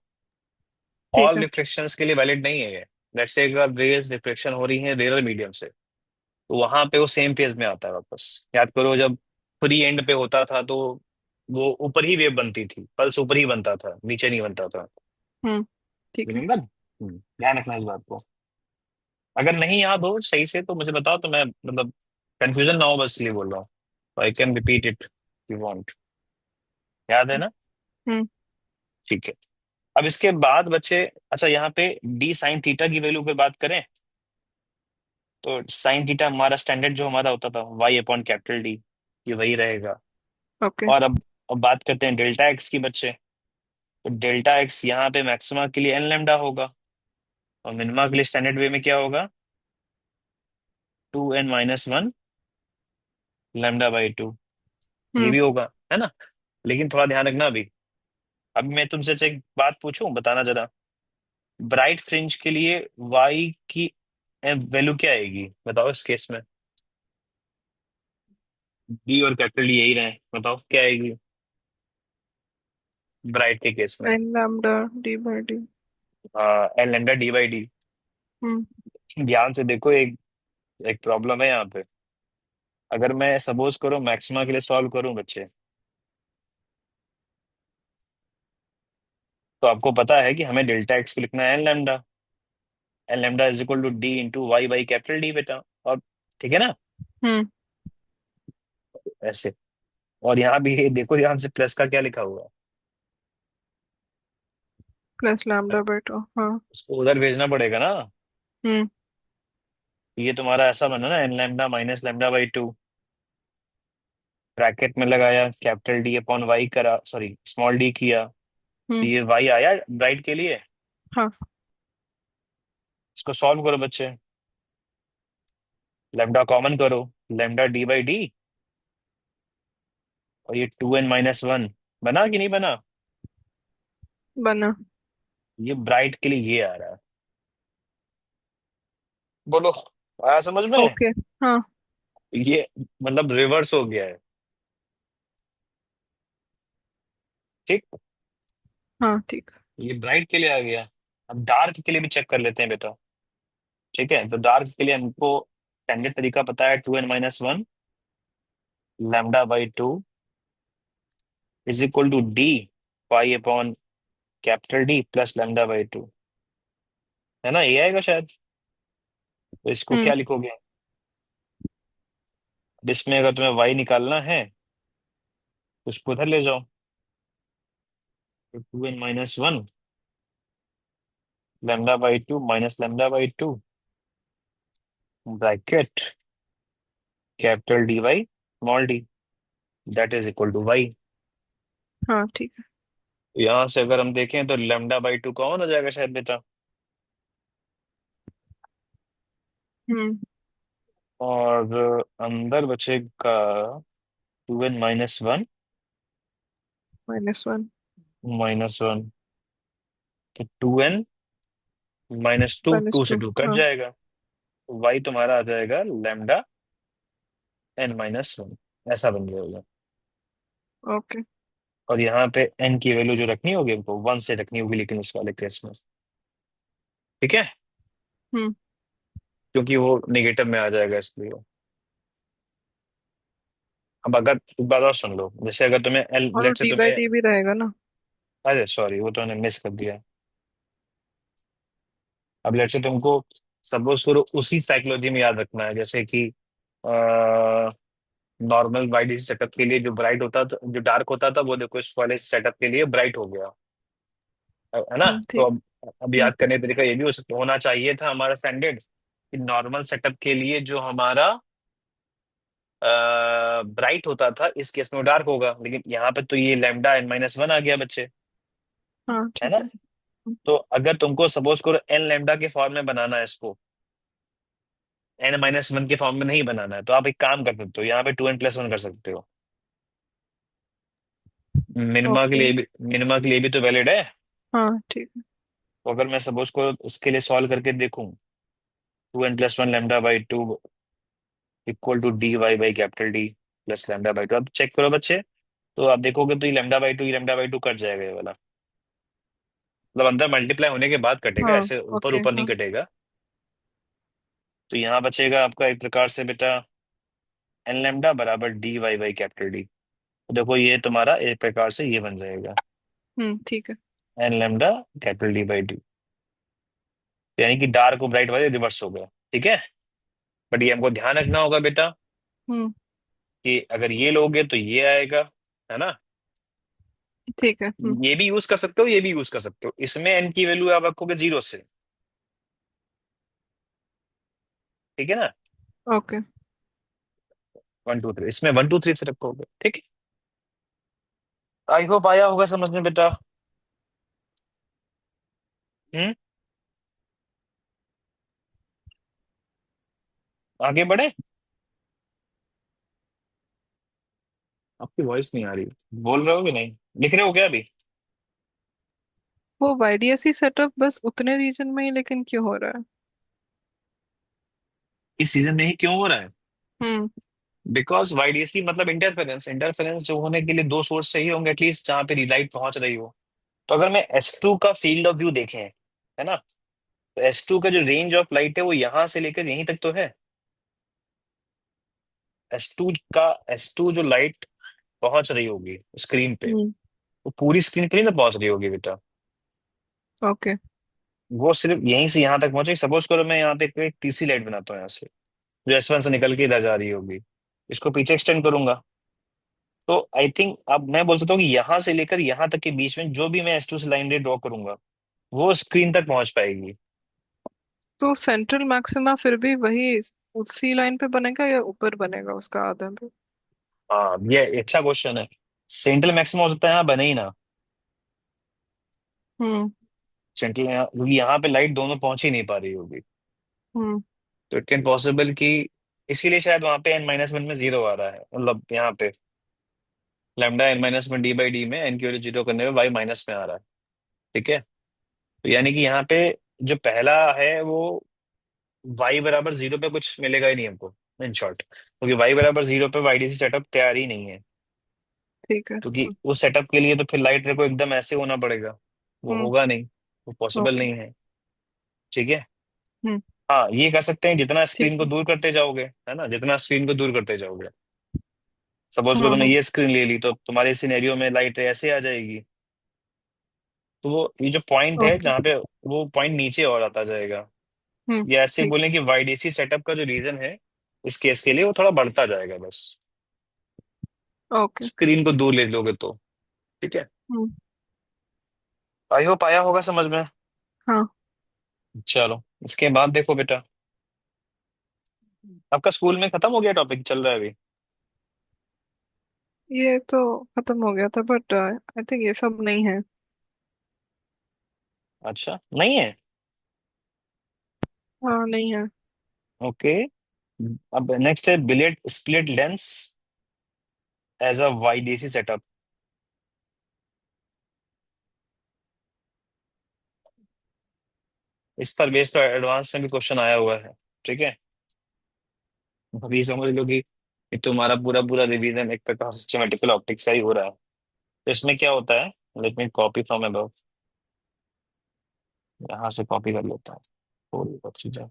ठीक ऑल है। रिफ्लेक्शंस के लिए वैलिड नहीं है ये। लेट्स से अगर रेज रिफ्लेक्शन हो रही है रेयर मीडियम से, तो वहां पे वो सेम फेज में आता है वापस। याद करो जब फ्री एंड पे होता था तो वो ऊपर ही वेव बनती थी, पल्स ऊपर ही बनता था, नीचे नहीं बनता था। हम्म। ठीक है। रिमेम्बर, ध्यान रखना इस बात को। अगर नहीं याद हो सही से तो मुझे बताओ, तो मैं मतलब कंफ्यूजन ना हो, बस इसलिए बोल रहा हूँ। I can repeat it you want. याद है ना? हम्म। ठीक है। अब इसके बाद बच्चे, अच्छा यहाँ पे डी साइन थीटा की वैल्यू पे बात करें, तो साइन थीटा हमारा स्टैंडर्ड जो हमारा होता था वाई अपॉन कैपिटल डी, ये वही रहेगा। ओके। और अब बात करते हैं डेल्टा एक्स की बच्चे। तो डेल्टा एक्स यहाँ पे मैक्सिमा के लिए एन लेमडा होगा, और मिनिमा के लिए स्टैंडर्ड वे में क्या होगा? Two N minus one lambda by two. ये हम्म। भी होगा, है ना। लेकिन थोड़ा ध्यान रखना अभी। अभी मैं तुमसे एक बात पूछूं, बताना जरा। ब्राइट फ्रिंज के लिए वाई की वैल्यू क्या आएगी, बताओ इस केस में। डी और कैपिटल डी यही रहे, बताओ क्या आएगी ब्राइट के केस में। N lambda D by D. N lambda D by D. Hmm. ध्यान से देखो, एक एक प्रॉब्लम है यहाँ पे। अगर मैं सपोज करो मैक्सिमा के लिए सॉल्व करूं बच्चे, तो आपको पता है कि हमें डेल्टा एक्स को लिखना है N lambda. N lambda is equal to D into Y by capital D बेटा। और ठीक है ना, हम्म। ऐसे। और यहाँ भी ये देखो ध्यान से, प्लस का क्या लिखा हुआ प्लस है, लैम्डा बाई टू, हाँ। उसको उधर भेजना पड़ेगा ना। हम्म। ये तुम्हारा ऐसा बना ना, N lambda minus lambda by two, bracket में लगाया कैपिटल डी अपॉन वाई करा, सॉरी स्मॉल डी किया, तो हम्म। ये वाई आया ब्राइट के लिए। हाँ। इसको सॉल्व करो बच्चे, लेमडा कॉमन करो, लेमडा डी बाई डी, और ये टू एन माइनस वन बना कि नहीं बना? बना। ये ब्राइट के लिए ये आ रहा है। बोलो, आया समझ में? ओके। हाँ। ये मतलब रिवर्स हो गया है, ठीक। हाँ, ठीक। ये ब्राइट के लिए आ गया। अब डार्क के लिए भी चेक कर लेते हैं बेटा, ठीक है। तो डार्क के लिए हमको स्टैंडर्ड तरीका पता है, two N minus one lambda by two is equal to D pi upon capital D plus lambda by two, है ना, ये आएगा शायद। तो इसको हम्म। क्या लिखोगे? इसमें अगर तुम्हें वाई निकालना है तो उसको उधर ले जाओ, तो two N minus one lambda by two minus lambda by two bracket capital D Y small D, that is equal to Y. हाँ, ठीक है। यहाँ से अगर हम देखें तो लेमडा बाई टू कॉमन हो जाएगा शायद बेटा। हम्म। और अंदर बचेगा two N minus one -1। Minus one, तो two N minus two, two से -2। टू कट हाँ। जाएगा, वाई तुम्हारा आ जाएगा लेमडा एन माइनस वन, ऐसा बन जाएगा। ओके। और यहाँ पे एन की वैल्यू जो रखनी होगी हमको वन से रखनी होगी, लेकिन इस वाले केस में, ठीक है, हम्म। क्योंकि वो निगेटिव में आ जाएगा इसलिए। अब अगर एक बात और सुन लो, जैसे अगर तुम्हें एल और लेट से डी बाई तुम्हें, डी भी रहेगा ना। अरे सॉरी वो तो मैंने मिस कर दिया। अब लेट्स से तुमको सपोज करो उसी साइकोलॉजी में याद रखना है, जैसे कि नॉर्मल वाईडीसी सेटअप के लिए जो ब्राइट होता था, जो डार्क होता था, वो देखो इस वाले सेटअप के लिए ब्राइट हो गया, है ना? तो ठीक। अब हम्म। याद करने का तरीका ये भी होना चाहिए था हमारा स्टैंडर्ड, कि नॉर्मल सेटअप के लिए जो हमारा ब्राइट होता था, इस केस में वो डार्क होगा, लेकिन यहाँ पे तो ये लैम्डा n-1 आ गया बच्चे, हाँ है ठीक ना? है। तो अगर तुमको सपोज करो एन लैम्डा के फॉर्म में बनाना है इसको, n-1 के फॉर्म में नहीं बनाना है, तो आप एक काम कर सकते हो, यहाँ पे 2n+1 कर सकते हो। मिनिमा के ओके। लिए भी, मिनिमा के लिए भी तो वैलिड है। हाँ ठीक है। तो अगर मैं सपोज को इसके लिए सॉल्व करके देखूं, 2n+1 λ/2 इक्वल टू dy/कैपिटल D प्लस λ/2, अब चेक करो बच्चे, तो आप देखोगे तो ये λ/2, ये λ/2 कट जाएगा ये वाला, मतलब अंदर मल्टीप्लाई होने के बाद कटेगा, हाँ। ऐसे ऊपर ओके। ऊपर नहीं हाँ। कटेगा। तो यहाँ बचेगा आपका एक प्रकार से बेटा n बराबर dy/कैपिटल D। देखो ये तुम्हारा एक प्रकार से ये बन जाएगा ठीक है। n कैपिटल D/D, यानी कि डार्क और ब्राइट वाले रिवर्स हो गया, ठीक है? बट ये हमको ध्यान रखना होगा बेटा, हम्म। कि अगर ये लोगे तो ये आएगा, है ना? ठीक है। ये भी यूज कर सकते हो, ये भी यूज कर सकते हो, इसमें एन की वैल्यू आप रखोगे 0 से, ठीक है ना? ओके। 1 2 3, इसमें 1 2 3 से रखोगे, ठीक है? आई होप आया होगा समझ में बेटा। हम्म। आगे बढ़े। आपकी वॉइस नहीं आ रही, बोल रहे हो कि नहीं, लिख रहे हो क्या अभी? वो वाईडीएसई सेटअप बस उतने रीजन में ही लेकिन क्यों हो रहा है? इस सीजन में ही क्यों हो रहा है? हम्म। बिकॉज वाईडीसी मतलब इंटरफेरेंस, इंटरफेरेंस जो होने के लिए दो सोर्स चाहिए होंगे एटलीस्ट, जहां पे लाइट पहुंच रही हो। तो अगर मैं S2 का फील्ड ऑफ व्यू देखें, है ना, तो S2 का जो रेंज ऑफ लाइट है वो यहां से लेकर यहीं तक तो है। S2 का, S2 जो लाइट पहुंच रही होगी स्क्रीन पे, हम्म। वो पूरी स्क्रीन पे नहीं ना पहुंच रही होगी बेटा, ओके। वो सिर्फ यहीं से यहां तक पहुंचेगी। सपोज करो मैं यहाँ पे एक तीसरी लाइट बनाता हूँ यहाँ से, जो S1 से निकल के इधर जा रही होगी, इसको पीछे एक्सटेंड करूंगा, तो आई थिंक अब मैं बोल सकता हूँ कि यहाँ से लेकर यहाँ तक के बीच में जो भी मैं S2 से लाइन रे ड्रॉ करूंगा, वो स्क्रीन तक पहुंच पाएगी। तो सेंट्रल मैक्सिमा फिर भी वही उसी लाइन पे बनेगा या ऊपर बनेगा उसका आधा पे? हाँ ये अच्छा क्वेश्चन है। सेंट्रल मैक्सिमम हो सकता है यहाँ बने ही ना, हम्म। सेंट्रल यहाँ, क्योंकि यहाँ पे लाइट दोनों पहुंच ही नहीं पा रही होगी। हम्म। तो इट कैन पॉसिबल कि इसीलिए शायद वहां पे n-1 में 0 आ रहा है, मतलब यहाँ पे लैम्डा n-1 D/D में n की वैल्यू 0 करने में y माइनस में आ रहा है, ठीक है? तो यानी कि यहाँ पे जो पहला है वो y = 0 पे कुछ मिलेगा ही नहीं हमको, इन शॉर्ट, क्योंकि y = 0 पे वाईडीसी सेटअप तैयार ही नहीं है। ठीक है। क्योंकि उस सेटअप के लिए तो फिर लाइट रे को एकदम ऐसे होना पड़ेगा, वो हम्म। होगा नहीं, वो पॉसिबल ओके। नहीं है, ठीक है? हम्म। हाँ ये कर सकते हैं, जितना ठीक स्क्रीन को है। दूर करते जाओगे, है ना, जितना स्क्रीन को दूर करते जाओगे, सपोज को तुमने हम्म। ये स्क्रीन ले ली, तो तुम्हारे सिनेरियो में लाइट रे ऐसे आ जाएगी, तो वो ये जो पॉइंट है ओके। जहाँ पे, वो पॉइंट नीचे और आता जाएगा। ये ऐसे ठीक। बोलें कि वाईडीसी सेटअप का जो रीजन है इस केस के लिए, वो थोड़ा बढ़ता जाएगा बस, ओके। स्क्रीन को दूर ले लोगे तो, ठीक है? हम्म। आई होप आया होगा समझ में। हाँ। चलो इसके बाद देखो बेटा, आपका स्कूल में खत्म हो गया, टॉपिक चल रहा है अभी? ये तो खत्म हो गया था बट आई थिंक ये सब नहीं है। अच्छा नहीं है, हाँ नहीं है। ओके। अब नेक्स्ट है billet split lens as a YDC setup. इस पर बेस्ड एडवांस में भी क्वेश्चन आया हुआ है, ठीक है? अब ये समझ लो कि ये तुम्हारा पूरा पूरा रिवीजन एक प्रकार से सिस्टेमेटिकल ऑप्टिक्स का ही हो रहा है। तो इसमें क्या होता है, let me copy from above, यहाँ से कॉपी कर लेता है थोड़ी बहुत चीजें।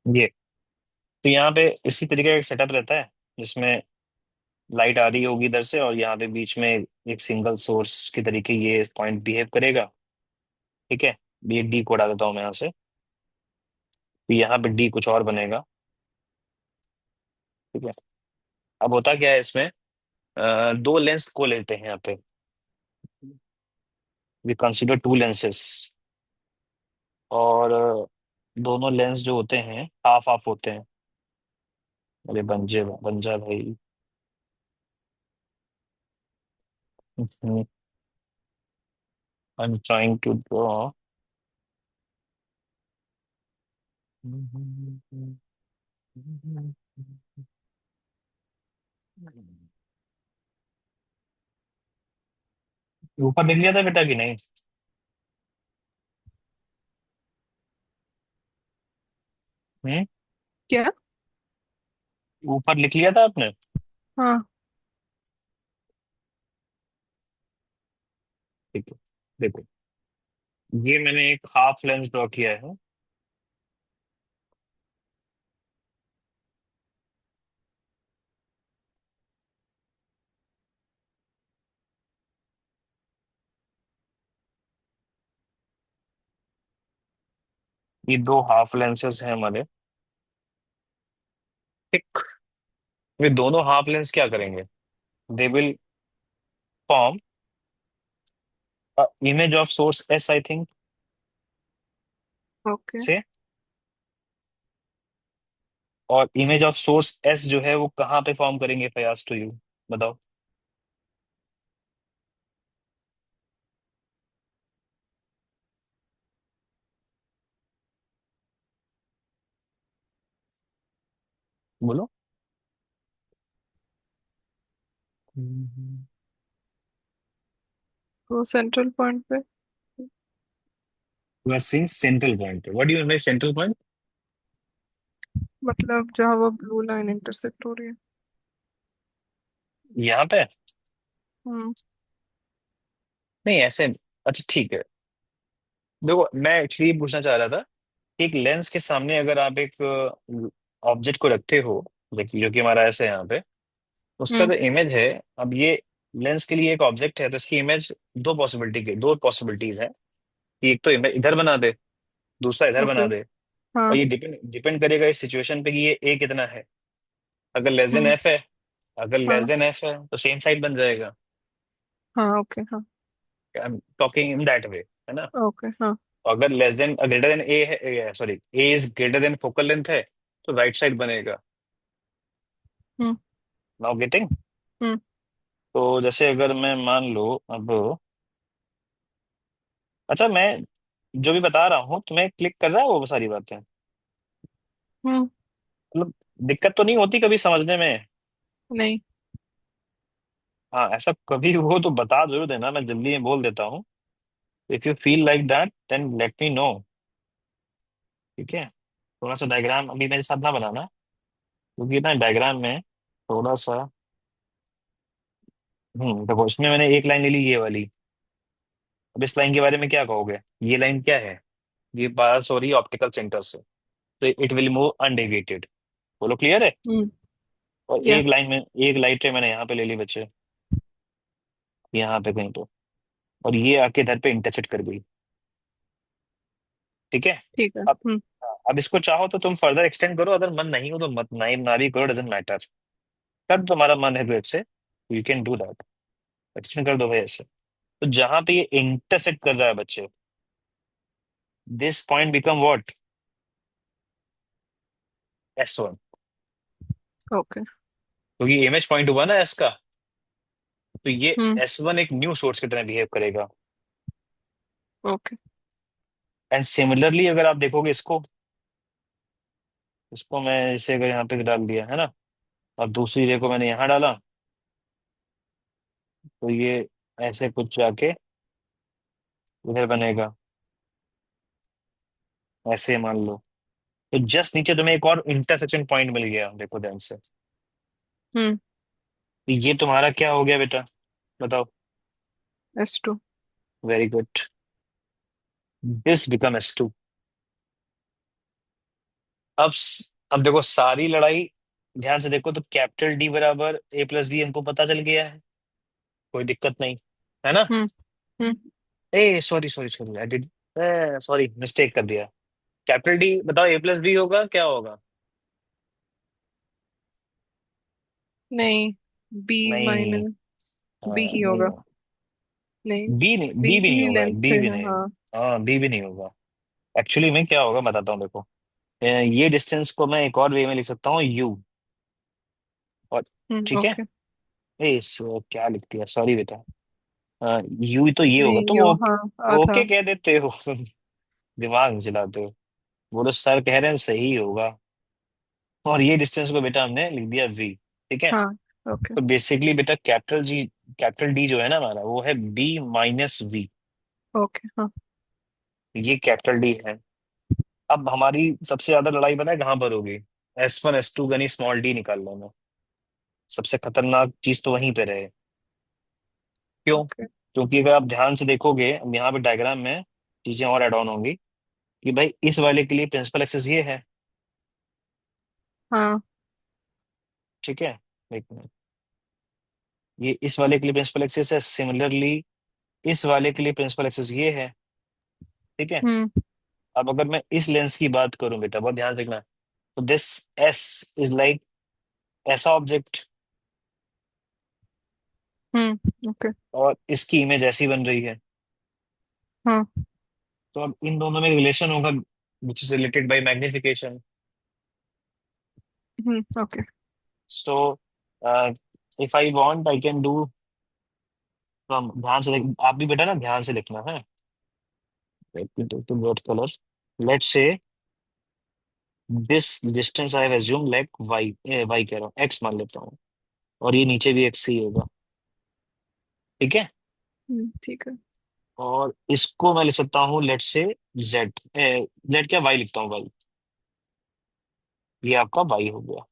ये तो यहाँ पे इसी तरीके का एक सेटअप रहता है जिसमें लाइट आ रही होगी इधर से, और यहाँ पे बीच में एक सिंगल सोर्स के तरीके ये पॉइंट बिहेव करेगा। ठीक है, ये डी को हटा देता हूँ मैं यहाँ से। तो यहाँ पे डी कुछ और बनेगा। ठीक है, अब होता क्या है इसमें, दो लेंस को लेते हैं यहाँ पे। वी कंसीडर टू लेंसेस, और दोनों लेंस जो होते हैं हाफ हाफ होते हैं। अरे बन जा भाई। I am trying to draw. ऊपर देख लिया था बेटा कि नहीं? हम्म। क्या? ऊपर लिख लिया था आपने? हाँ। ठीक है, देखो, ये मैंने एक हाफ लेंस ड्रॉ किया है। ये दो हाफ लेंसेस हैं हमारे। ठीक, वे दोनों हाफ लेंस क्या करेंगे? They will form image of source S, I think okay. से। और इमेज ऑफ सोर्स एस जो है वो कहाँ पे फॉर्म करेंगे, प्रयास टू यू, बताओ। बोलो। वो सेंट्रल पॉइंट पे। You are seeing central point, what do you mean by central point? मतलब जहाँ वो ब्लू लाइन इंटरसेक्ट हो रही है। यहाँ पे? हम्म। नहीं ऐसे। अच्छा ठीक है, देखो मैं एक्चुअली ये पूछना चाह रहा था, एक लेंस के सामने अगर आप एक ऑब्जेक्ट को रखते हो, देखिए जो कि हमारा ऐसे है यहाँ पे, उसका हम्म। जो इमेज है, अब ये लेंस के लिए एक ऑब्जेक्ट है तो इसकी इमेज दो पॉसिबिलिटीज है कि एक तो इमेज इधर बना दे, दूसरा इधर ओके। बना दे। हाँ। और ये डिपेंड डिपेंड करेगा इस सिचुएशन पे कि ये ए कितना है। अगर लेस देन हम्म। एफ है, अगर लेस हाँ। देन एफ है तो सेम साइड बन जाएगा। हाँ। ओके। हाँ। I am talking in that way, है ना? ओके। हाँ। अगर less than greater than A है, sorry, A is greater than focal length है, तो राइट साइड बनेगा। हम्म। Now getting? हम्म। तो जैसे अगर मैं मान लो अब, अच्छा मैं जो भी बता रहा हूँ तुम्हें क्लिक कर रहा है वो सारी बातें? हम्म। मतलब दिक्कत तो नहीं होती कभी समझने में? नहीं। हाँ, ऐसा कभी हो तो बता जरूर देना, मैं जल्दी में बोल देता हूँ। If you feel like that then let me know. ठीक है, थोड़ा सा डायग्राम अभी मेरे साथ ना बनाना, क्योंकि ना डायग्राम में थोड़ा सा, देखो इसमें मैंने एक लाइन ले ली ये वाली। अब इस लाइन के बारे में क्या कहोगे? ये लाइन क्या है? ये पास हो रही है ऑप्टिकल सेंटर से, तो इट विल मूव अनडेविएटेड। बोलो क्लियर है? हम्म। और या। एक लाइट रे मैंने यहाँ पे ले ली बच्चे, यहाँ पे कहीं तो, और ये आके इधर पे इंटरसेक्ट कर गई। ठीक है। ठीक है। अब अब इसको चाहो तो तुम फर्दर एक्सटेंड करो, अगर मन नहीं हो तो मत, ना भी करो, डजेंट मैटर। कर तुम्हारा मन है तो ऐसे, you can do that, extend कर दो भाई ऐसे। तो जहां पे ये इंटरसेक्ट कर रहा है बच्चे, this point become what? S1। Okay. क्योंकि इमेज पॉइंट हुआ ना एस का, तो ये हम्म। S1 एक न्यू सोर्स की तरह बिहेव करेगा। ओके। एंड सिमिलरली अगर आप देखोगे इसको, इसको मैं इसे अगर यहाँ पे डाल दिया है ना, और दूसरी रे को मैंने यहाँ डाला, तो ये ऐसे कुछ जाके इधर बनेगा, ऐसे मान लो। तो जस्ट नीचे तुम्हें एक और इंटरसेक्शन पॉइंट मिल गया, देखो ध्यान से। हम्म। तो ये तुम्हारा क्या हो गया बेटा, बताओ? S2। Very good. This become S2। अब देखो सारी लड़ाई ध्यान से देखो, तो कैपिटल डी बराबर A+B हमको पता चल गया है, कोई दिक्कत नहीं, है ना? Hmm. Hmm. A sorry sorry sorry, I did, sorry mistake कर दिया। कैपिटल डी बताओ, A+B होगा क्या होगा? नहीं, बी नहीं, माइनस बी ही नहीं होगा। होगा। नहीं, बी नहीं, बी बी भी नहीं ही होगा, लेंथ से बी भी है, नहीं। हाँ। हाँ, बी भी नहीं होगा। एक्चुअली में क्या होगा बताता हूँ देखो। ये डिस्टेंस को मैं एक और वे में लिख सकता हूँ, U। और ठीक है। ओके। क्या लिख दिया, सॉरी बेटा। U तो ये होगा, नहीं, तुम यो ओके, हाँ, आधा। ओके कह देते हो तुम, दिमाग नहीं चलाते हो। बोलो सर कह रहे हैं सही होगा। और ये डिस्टेंस को बेटा हमने लिख दिया V। ठीक है। हाँ। ओके। तो बेसिकली बेटा कैपिटल D जो है ना हमारा, वो है B-V। ओके। हाँ। ये कैपिटल D है। अब हमारी सबसे ज्यादा लड़ाई पता है कहाँ पर होगी? S1 S2 यानी स्मॉल डी निकालने में। सबसे खतरनाक चीज तो वहीं पे रहे। क्यों? ओके। क्योंकि अगर आप ध्यान से देखोगे, अब यहाँ पे डायग्राम में चीजें और ऐड ऑन होंगी, कि भाई इस वाले के लिए प्रिंसिपल एक्सेस ये है। हाँ। ठीक है। एक मिनट। ये इस वाले के लिए प्रिंसिपल एक्सेस है, सिमिलरली इस वाले के लिए प्रिंसिपल एक्सेस ये है। ठीक है। हम्म। अब अगर मैं इस लेंस की बात करूं बेटा, बहुत ध्यान से देखना। तो दिस एस इज लाइक ऐसा ऑब्जेक्ट, ओके। और इसकी इमेज ऐसी बन रही है। हाँ। तो अब इन दोनों में रिलेशन होगा, which is related by magnification. Okay. So if I want I can do from, ध्यान से आप भी बेटा ना ध्यान से लिखना है। Let me take the broad color. Let's say this distance I have assumed like y कह रहा हूँ, x मान लेता हूँ, और ये नीचे भी x ही होगा। ठीक है। ठीक है। और इसको मैं लिख सकता हूँ लेट्स से z, z क्या y लिखता हूँ y। ये आपका y हो गया।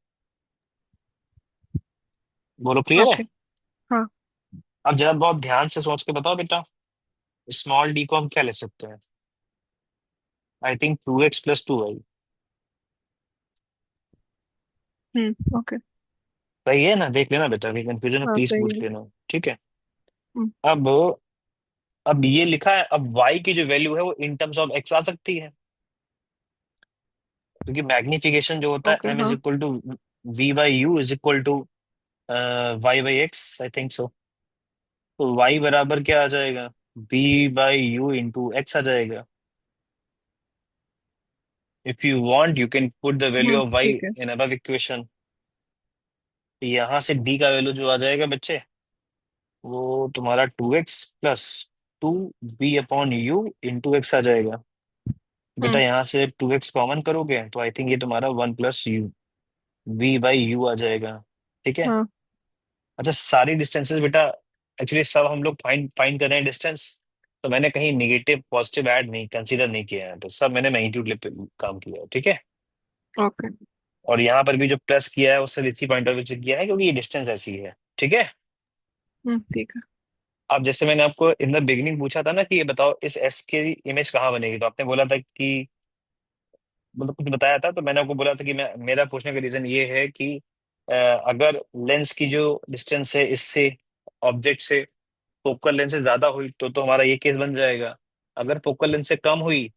बोलो क्लियर है? ओके। हाँ। अब जरा बहुत ध्यान से सोच के बताओ बेटा, स्मॉल d को हम क्या ले सकते हैं? I think 2x+2y। ओके। सही है ना? देख लेना बेटा, अभी कंफ्यूजन है हाँ, प्लीज सही पूछ है। लेना, ठीक है। हम्म। अब अब ये लिखा है, अब y की जो वैल्यू है वो इन टर्म्स ऑफ x आ सकती है, क्योंकि मैग्निफिकेशन जो होता है ओके। m इज हाँ। Equal to V/U is equal to y/x, I think so. तो y बराबर क्या आ जाएगा? V/U इंटू x आ जाएगा। If you want you can put the value of y ठीक है। In above equation. यहाँ से d का वैल्यू जो आ जाएगा बच्चे, वो तुम्हारा 2x+2 V/U इंटू x आ जाएगा। बेटा हम्म। यहाँ से 2x कॉमन करोगे तो आई थिंक ये तुम्हारा 1+U, V/U आ जाएगा। ठीक है। हाँ। अच्छा, सारी डिस्टेंसेस बेटा, एक्चुअली सब हम लोग फाइंड फाइंड कर रहे हैं डिस्टेंस, तो मैंने कहीं निगेटिव पॉजिटिव ऐड नहीं कंसीडर नहीं किया है, तो सब मैंने मैग्नीट्यूड पे काम किया है। ठीक है। ओके। और यहाँ पर भी जो प्लस किया है उससे इसी पॉइंट ऑफ व्यू से किया है, क्योंकि ये डिस्टेंस ऐसी है। ठीक है। ठीक है। अब जैसे मैंने आपको इन द बिगिनिंग पूछा था ना कि ये बताओ इस एस की इमेज कहाँ बनेगी, तो आपने बोला था कि, मतलब कुछ बताया था, तो मैंने आपको बोला था कि मैं, मेरा पूछने का रीजन ये है कि अगर लेंस की जो डिस्टेंस है इससे ऑब्जेक्ट से, फोकल लेंथ से ज्यादा हुई तो हमारा ये केस बन जाएगा। अगर फोकल लेंथ से कम हुई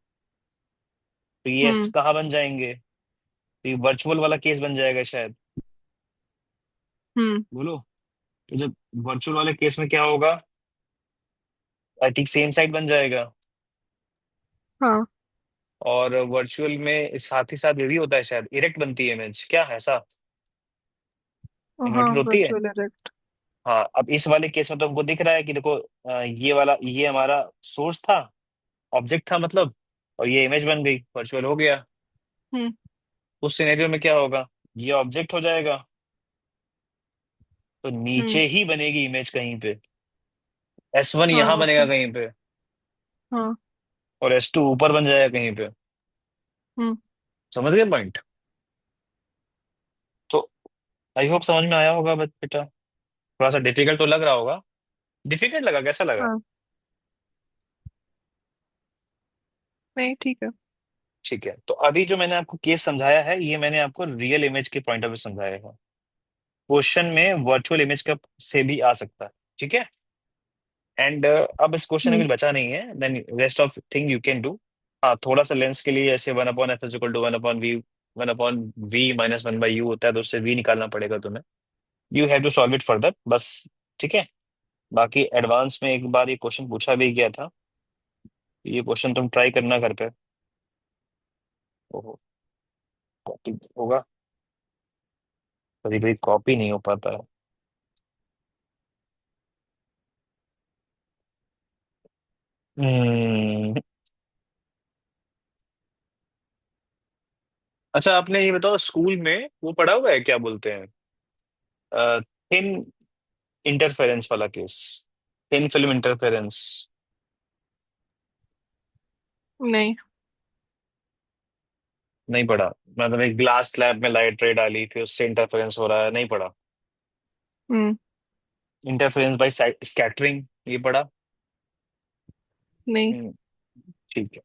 तो ये हम्म। कहाँ बन जाएंगे? तो ये वर्चुअल वाला केस बन जाएगा शायद। हम्म। बोलो। तो जब वर्चुअल वाले केस में क्या होगा, आई थिंक सेम साइड बन जाएगा। हाँ। और वर्चुअल में साथ ही साथ ये भी होता है, शायद इरेक्ट बनती है इमेज, क्या है ऐसा? हाँ, इन्वर्टेड होती है। Virtual erect. हाँ, अब इस वाले केस में तो हमको दिख रहा है कि देखो, ये वाला ये हमारा सोर्स था, ऑब्जेक्ट था मतलब, और ये इमेज बन गई, वर्चुअल हो गया। हम्म। उस सिनेरियो में क्या होगा? ये ऑब्जेक्ट हो जाएगा, तो हम्म। नीचे ही बनेगी इमेज कहीं पे। S1 हाँ। यहाँ ओके। बनेगा कहीं पे, हाँ। और S2 ऊपर बन जाएगा कहीं पे। हम्म। समझ गए पॉइंट? तो आई होप समझ में आया होगा बेटा। थोड़ा सा डिफिकल्ट तो लग रहा होगा। डिफिकल्ट लगा, कैसा लगा? हाँ, नहीं, ठीक है। ठीक है, तो अभी जो मैंने आपको केस समझाया है ये मैंने आपको रियल इमेज के पॉइंट ऑफ व्यू समझाया है। क्वेश्चन में वर्चुअल इमेज का से भी आ सकता है। ठीक है। एंड अब इस क्वेश्चन में हम्म। कुछ बचा नहीं है, then rest of thing you can do. हाँ, थोड़ा सा लेंस के लिए ऐसे 1/f is equal to 1/v, 1/v minus 1/u होता है, तो उससे v निकालना पड़ेगा तुम्हें। You have to solve it further बस। ठीक है। बाकी एडवांस में एक बार ये क्वेश्चन पूछा भी गया था, ये क्वेश्चन तुम ट्राई करना घर पे। ओहो, कॉपी होगा, कभी कभी कॉपी नहीं हो पाता है। हम्म। अच्छा, आपने ये बताओ स्कूल में वो पढ़ा हुआ है, क्या बोलते हैं, थिन इंटरफेरेंस वाला केस, थिन फिल्म इंटरफेरेंस। नहीं। नहीं पढ़ा? मतलब एक ग्लास स्लैब में लाइट रे डाली, फिर उससे इंटरफेरेंस हो रहा है, नहीं पढ़ा? हम्म। इंटरफेरेंस बाय स्कैटरिंग, ये पढ़ा? नहीं। हम्म, ठीक है।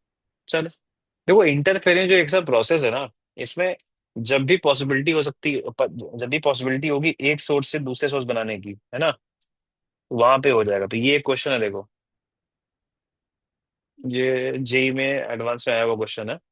चलो, देखो इंटरफेरेंस जो एक सा प्रोसेस है ना, इसमें जब भी पॉसिबिलिटी हो सकती, जब भी पॉसिबिलिटी होगी एक सोर्स से दूसरे सोर्स बनाने की, है ना, वहां पे हो जाएगा। तो ये एक क्वेश्चन है देखो, ये जेई में एडवांस में आया हुआ क्वेश्चन है।